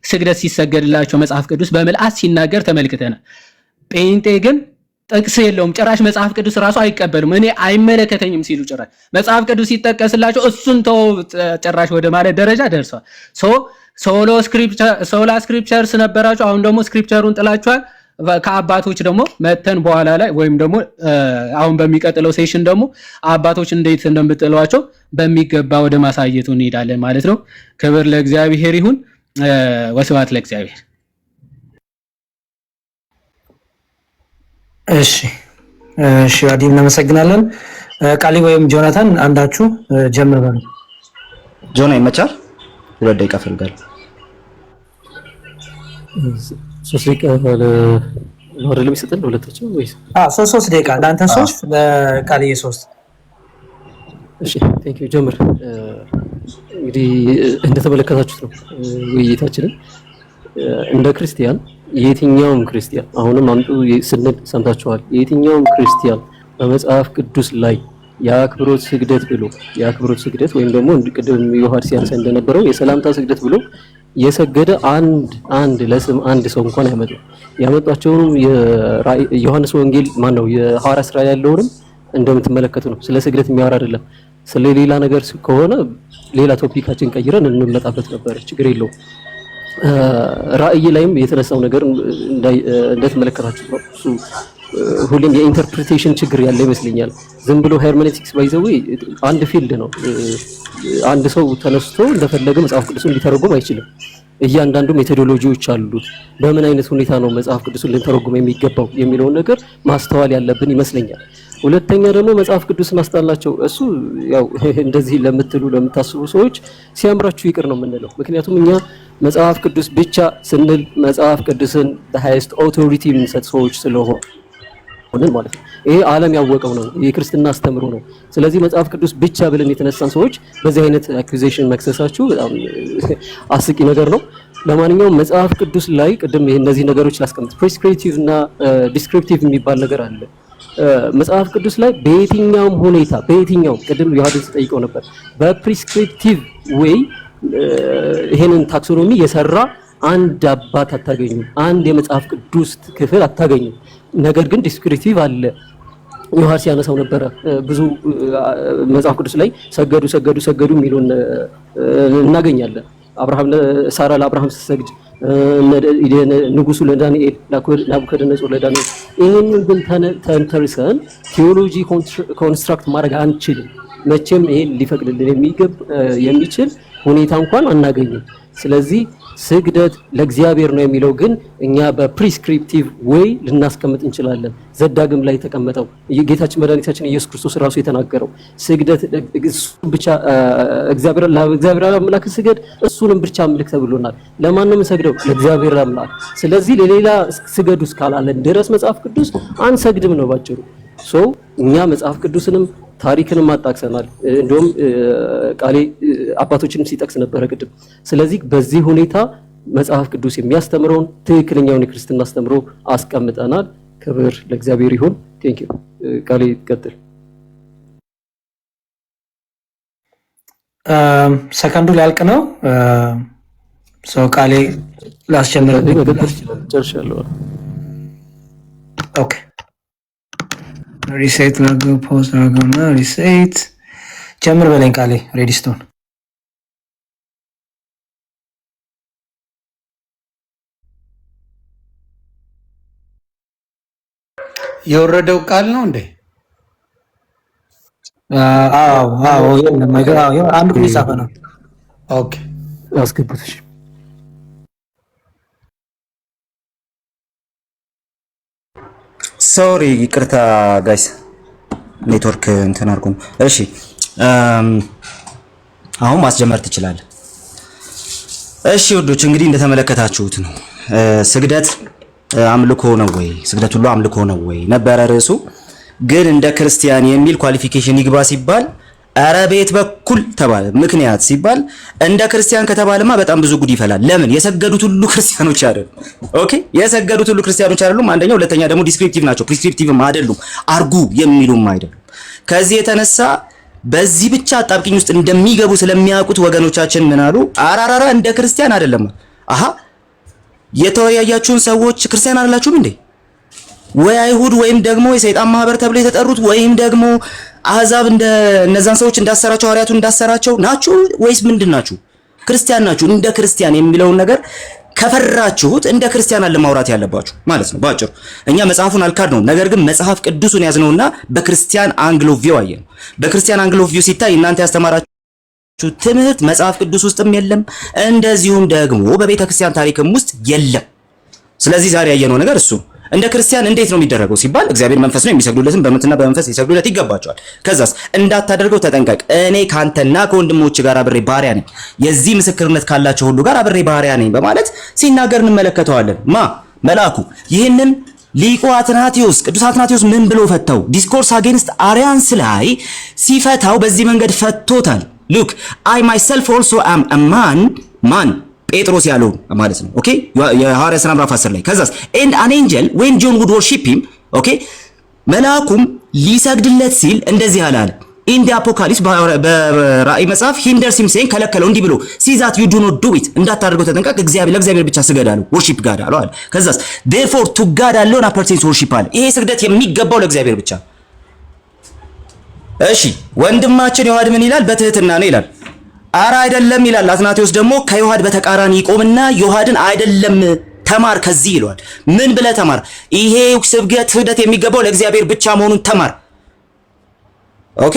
ስግደት ሲሰገድላቸው መጽሐፍ ቅዱስ በምልአት ሲናገር ተመልክተናል። ጴንጤ ግን ጥቅስ የለውም። ጭራሽ መጽሐፍ ቅዱስ ራሱ አይቀበልም። እኔ አይመለከተኝም ሲሉ ጭራሽ መጽሐፍ ቅዱስ ሲጠቀስላቸው እሱን ተው ጭራሽ ወደ ማለት ደረጃ ደርሷል። ሶላ ስክሪፕቸርስ ነበራቸው። አሁን ደግሞ ስክሪፕቸሩን ጥላችኋል። ከአባቶች ደግሞ መተን በኋላ ላይ ወይም ደግሞ አሁን በሚቀጥለው ሴሽን ደግሞ አባቶች እንዴት እንደምጥሏቸው በሚገባ ወደ ማሳየቱ እንሄዳለን ማለት ነው። ክብር ለእግዚአብሔር ይሁን። ወስብሐት ለእግዚአብሔር። እሺ አዲም እናመሰግናለን። ቃሊ ወይም ጆናታን አንዳችሁ ጀምር በሉ። ጆና ይመቻል። 2 ደቂቃ ፈልጋለሁ። 3 ደቂቃ ነው ለሚሰጠን ሁለታቸው ወይስ 3 ደቂቃ ለአንተ 3 ለቃሊ 3። እሺ ቴንክ ዩ ጀምር። እንግዲህ እንደተመለከታችሁት ነው ውይይታችንን እንደ ክርስቲያን የትኛውም ክርስቲያን አሁንም አምጡ ስንል ሰምታችኋል። የትኛውም ክርስቲያን በመጽሐፍ ቅዱስ ላይ የአክብሮት ስግደት ብሎ የአክብሮት ስግደት ወይም ደግሞ ቅድም ዮሐንስ ሲያነሳ እንደነበረው የሰላምታ ስግደት ብሎ የሰገደ አንድ ለስም አንድ ሰው እንኳን አይመጣም። ያመጣቸውም የዮሐንስ ወንጌል ማን ነው የሐዋርያት ሥራ ያለውንም እንደምትመለከቱ ነው። ስለ ስግደት የሚያወራ አይደለም። ስለ ሌላ ነገር ከሆነ ሌላ ቶፒካችን ቀይረን እንመጣበት ነበር። ችግር የለውም። ራእይ ላይም የተነሳው ነገር እንደተመለከታችሁ ነው። እሱ ሁሌም የኢንተርፕሪቴሽን ችግር ያለ ይመስለኛል። ዝም ብሎ ሄርሜኔቲክስ ባይዘው አንድ ፊልድ ነው። አንድ ሰው ተነስቶ እንደፈለገ መጽሐፍ ቅዱስን ሊተረጉም አይችልም። እያንዳንዱ ሜቶዶሎጂዎች አሉት። በምን አይነት ሁኔታ ነው መጽሐፍ ቅዱስን ልንተረጉም የሚገባው የሚለውን ነገር ማስተዋል ያለብን ይመስለኛል። ሁለተኛ ደግሞ መጽሐፍ ቅዱስን አስጣላቸው። እሱ ያው እንደዚህ ለምታስቡ ሰዎች ሲያምራችሁ ይቅር ነው የምንለው። ምክንያቱም እኛ መጽሐፍ ቅዱስ ብቻ ስንል መጽሐፍ ቅዱስን ሃይስት ኦቶሪቲ የምንሰጥ ሰዎች ስለሆነ ማለት ነው። ይሄ ዓለም ያወቀው ነው፣ የክርስትና አስተምሮ ነው። ስለዚህ መጽሐፍ ቅዱስ ብቻ ብለን የተነሳን ሰዎች በዚህ አይነት አኩዜሽን መክሰሳችሁ በጣም አስቂ ነገር ነው። ለማንኛውም መጽሐፍ ቅዱስ ላይ ቅድም እነዚህ ነገሮች ላስቀምጥ። ፕሪስክሪፕቲቭ እና ዲስክሪፕቲቭ የሚባል ነገር አለ መጽሐፍ ቅዱስ ላይ። በየትኛውም ሁኔታ በየትኛውም ቅድም ዮሐንስ ጠይቀው ነበር፣ በፕሪስክሪፕቲቭ ወይ ይሄንን ታክሶኖሚ የሰራ አንድ አባት አታገኙ፣ አንድ የመጽሐፍ ቅዱስ ክፍል አታገኙ። ነገር ግን ዲስክሪፕቲቭ አለ። ዮሐንስ ያነሳው ነበረ ብዙ መጽሐፍ ቅዱስ ላይ ሰገዱ ሰገዱ ሰገዱ የሚሉን እናገኛለን። አብርሃም ሳራ ለአብርሃም ስትሰግድ፣ ንጉሱ ለዳንኤል፣ ናቡከደነጾር ለዳንኤል። ይህንን ግን ተንተርሰን ቴዎሎጂ ኮንስትራክት ማድረግ አንችልም። መቼም ይሄን ሊፈቅድልን የሚችል ሁኔታ እንኳን አናገኝም። ስለዚህ ስግደት ለእግዚአብሔር ነው የሚለው ግን እኛ በፕሪስክሪፕቲቭ ወይ ልናስቀምጥ እንችላለን። ዘዳግም ላይ የተቀመጠው ጌታችን መድኃኒታችን ኢየሱስ ክርስቶስ ራሱ የተናገረው ስግደት ብቻ እግዚአብሔር አምላክ ስገድ፣ እሱንም ብቻ አምልክ ተብሎናል። ለማን ነው የምንሰግደው? ለእግዚአብሔር አምላክ። ስለዚህ ለሌላ ስገዱ እስካላለን ድረስ መጽሐፍ ቅዱስ አንሰግድም ነው ባጭሩ። እኛ መጽሐፍ ቅዱስንም ታሪክንም አጣቅሰናል። እንደውም ቃሌ አባቶችንም ሲጠቅስ ነበረ ቅድም። ስለዚህ በዚህ ሁኔታ መጽሐፍ ቅዱስ የሚያስተምረውን ትክክለኛውን የክርስትና አስተምሮ አስቀምጠናል። ክብር ለእግዚአብሔር ይሁን። ቴንክ ዩ። ቃሌ ይቀጥል። ሰከንዱ ሊያልቅ ነው። ቃሌ ላስጀምር። ጨርሻለሁ። ኦኬ ሪሴት ላድርገው፣ ፖዝ ላድርገውና ሪሴት ጀምር በለኝ ቃሌ። ሬዲስቶን የወረደው ቃል ነው እንዴ? አዎ አንዱ ሊጻፈ ነው። ኦኬ አስገቡት። ሶሪ ይቅርታ ጋይስ፣ ኔትወርክ እንትን አድርጎ ነው። እሺ አሁን ማስጀመር ትችላለህ። እሺ ውዶች እንግዲህ እንደተመለከታችሁት ነው ስግደት አምልኮ ነው ወይ? ስግደት ሁሉ አምልኮ ነው ወይ ነበረ ርዕሱ። ግን እንደ ክርስቲያን የሚል ኳሊፊኬሽን ይግባ ሲባል አረ ቤት በኩል ተባለ። ምክንያት ሲባል እንደ ክርስቲያን ከተባለማ በጣም ብዙ ጉድ ይፈላል። ለምን? የሰገዱት ሁሉ ክርስቲያኖች አይደሉም። ኦኬ የሰገዱት ሁሉ ክርስቲያኖች አይደሉም። አንደኛ፣ ሁለተኛ ደግሞ ዲስክሪፕቲቭ ናቸው። ፕሪስክሪፕቲቭም አይደሉም። አርጉ የሚሉም አይደሉም። ከዚህ የተነሳ በዚህ ብቻ አጣብቂኝ ውስጥ እንደሚገቡ ስለሚያውቁት ወገኖቻችን ምን አሉ? አራራራ እንደ ክርስቲያን አይደለም። አሃ የተወያያችሁን ሰዎች ክርስቲያን አይደላችሁም እንዴ? ወይ አይሁድ ወይም ደግሞ የሰይጣን ማህበር ተብሎ የተጠሩት ወይም ደግሞ አህዛብ እንደ እነዛን ሰዎች እንዳሰራቸው ሐዋርያቱን እንዳሰራቸው ናችሁ ወይስ ምንድን ናችሁ? ክርስቲያን ናችሁ። እንደ ክርስቲያን የሚለውን ነገር ከፈራችሁት እንደ ክርስቲያን አለ ማውራት ያለባችሁ ማለት ነው ባጭሩ። እኛ መጽሐፉን አልካድ ነው፣ ነገር ግን መጽሐፍ ቅዱሱን ያዝነውና በክርስቲያን አንግል ኦፍ ቪው አየን። በክርስቲያን አንግል ኦፍ ቪው ሲታይ እናንተ ያስተማራችሁ ትምህርት መጽሐፍ ቅዱስ ውስጥም የለም፣ እንደዚሁም ደግሞ በቤተ ክርስቲያን ታሪክም ውስጥ የለም። ስለዚህ ዛሬ ያየነው ነገር እሱ እንደ ክርስቲያን እንዴት ነው የሚደረገው ሲባል እግዚአብሔር መንፈስ ነው፣ የሚሰግዱለትም በእምነትና በመንፈስ ሊሰግዱለት ይገባቸዋል። ከዛስ እንዳታደርገው ተጠንቀቅ፣ እኔ ካንተና ከወንድሞች ጋር አብሬ ባሪያ ነኝ፣ የዚህ ምስክርነት ካላቸው ሁሉ ጋር አብሬ ባሪያ ነኝ በማለት ሲናገር እንመለከተዋለን። መልአኩ ይህንን ሊቁ አትናቴዎስ ቅዱስ አትናቴዎስ ምን ብሎ ፈታው? ዲስኮርስ አጌንስት አሪያንስ ላይ ሲፈታው በዚህ መንገድ ፈቶታል። ሉክ አይ ማይሰልፍ ኦልሶ አም አ ማን ጴጥሮስ ያለው ማለት ነው። ኦኬ የሐዋርያት ሥራ ምዕራፍ 10 ላይ ከዛስ ኤንድ አን ኤንጀል ዌን ጆን ውድ ወርሺፕ ሂም ኦኬ መልአኩም ሊሰግድለት ሲል እንደዚህ አለ ኢን ዲ አፖካሊፕስ በራእይ መጽሐፍ ሂንደርስ ሂም ሴይንግ ከለከለው እንዲህ ብሎ ሲዛት ዩ ዱ ኖት ዱ ኢት እንዳታደርገው ተጠንቀቅ፣ ለእግዚአብሔር ብቻ ስገድ አለው። ወርሺፕ ጋድ አለው አለ። ከዛስ therefore to God alone appertains worship አለ። ይሄ ስግደት የሚገባው ለእግዚአብሔር ብቻ። እሺ ወንድማችን ዮሐድ ምን ይላል? በትህትና ነው ይላል። አረ አይደለም ይላል። አትናቴዎስ ደግሞ ከዮሐድ በተቃራኒ ይቆምና ዮሐድን አይደለም ተማር ከዚህ ይለዋል። ምን ብለህ ተማር? ይሄ ስግደት የሚገባው ለእግዚአብሔር ብቻ መሆኑን ተማር። ኦኬ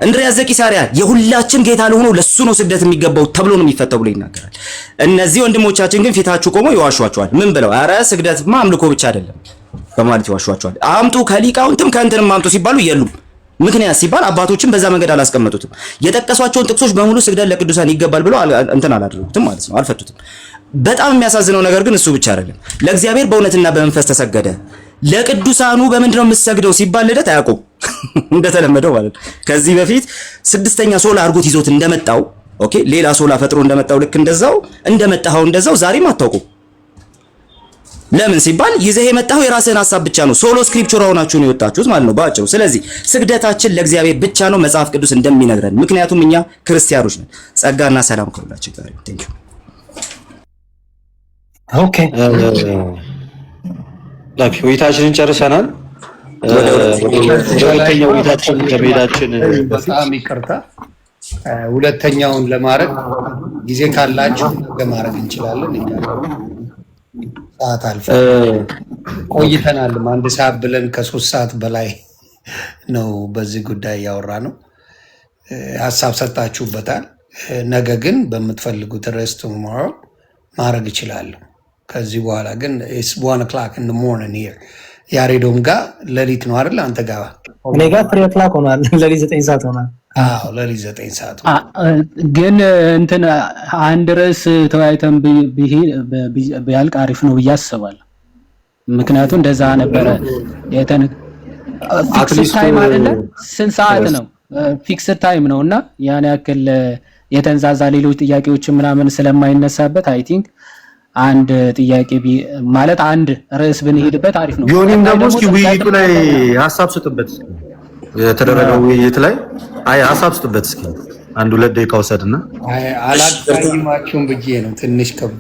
እንድርያስ ዘቂሳርያ የሁላችን ጌታ ለሆነው ለሱ ነው ስግደት የሚገባው ተብሎ ነው የሚፈተው ብሎ ይናገራል። እነዚህ ወንድሞቻችን ግን ፊታችሁ ቆመው ይዋሿቸዋል። ምን ብለው? አረ ስግደት አምልኮ ብቻ አይደለም በማለት ይዋሿቸዋል። አምጡ ከሊቃውንትም ከእንትንም አምጡ ሲባሉ የሉም። ምክንያት ሲባል አባቶችን በዛ መንገድ አላስቀመጡትም። የጠቀሷቸውን ጥቅሶች በሙሉ ስግደት ለቅዱሳን ይገባል ብለው እንትን አላደረጉትም ማለት ነው፣ አልፈቱትም። በጣም የሚያሳዝነው ነገር ግን እሱ ብቻ አይደለም። ለእግዚአብሔር በእውነትና በመንፈስ ተሰገደ፣ ለቅዱሳኑ በምንድነው የምትሰግደው ሲባል ልደት አያውቁም እንደተለመደው ማለት ነው። ከዚህ በፊት ስድስተኛ ሶላ አድርጎት ይዞት እንደመጣው ኦኬ፣ ሌላ ሶላ ፈጥሮ እንደመጣው ልክ እንደዛው እንደዛው ዛሬም አታውቁም። ለምን ሲባል ይዘህ የመጣው የራስህን ሐሳብ ብቻ ነው። ሶሎ ስክሪፕቸር ሆናችሁ ነው የወጣችሁት ማለት ነው ባጭሩ። ስለዚህ ስግደታችን ለእግዚአብሔር ብቻ ነው መጽሐፍ ቅዱስ እንደሚነግረን፣ ምክንያቱም እኛ ክርስቲያኖች ነን። ጸጋና ሰላም ከሁላችን ጋር ይሁን። ቴንክ ዩ። ኦኬ ላኪ ውይይታችንን ጨርሰናል። ሁለተኛው ውይይታችን ከመሄዳችን በጣም ይቅርታ፣ ሁለተኛውን ለማድረግ ጊዜ ካላችሁ ለማድረግ እንችላለን። ሰዓት አልፈ ቆይተናል። አንድ ሰዓት ብለን ከ3 ሰዓት በላይ ነው በዚህ ጉዳይ ያወራ ነው። ሀሳብ ሰጣችሁበታል። ነገ ግን በምትፈልጉት ርዕስ ቶሞሮው ማድረግ እችላለሁ። ከዚህ በኋላ ግን it's 1 o'clock in the morning here። ያሬዶም ጋር ሌሊት ነው አይደል? አንተ ጋር እኔ ጋር 3 o'clock ሆኗል። ሌሊት 9 ሰዓት ሆኗል። አዎ ሌሊት 9 ሰዓት ግን እንትን አንድ ርዕስ ተወያይተን ቢያልቅ አሪፍ ነው ብዬ አስባለሁ። ምክንያቱም እንደዛ ነበረ ፊክስድ ታይም አይደለ? ስንት ሰዓት ነው? ፊክስድ ታይም ነው እና ያን ያክል የተንዛዛ ሌሎች ጥያቄዎችን ምናምን ስለማይነሳበት አይ ቲንክ አንድ ጥያቄ ማለት አንድ ርዕስ ብንሄድበት አሪፍ ነው። ዮኒም ደግሞ እስኪ ውይይቱ ላይ ሀሳብ ስጥበት፣ የተደረገው ውይይት ላይ ሀሳብ ስጥበት እስኪ 1-2 ደቂቃ ወሰድና አላጣይማችሁም ብዬ ነው ትንሽ ከብ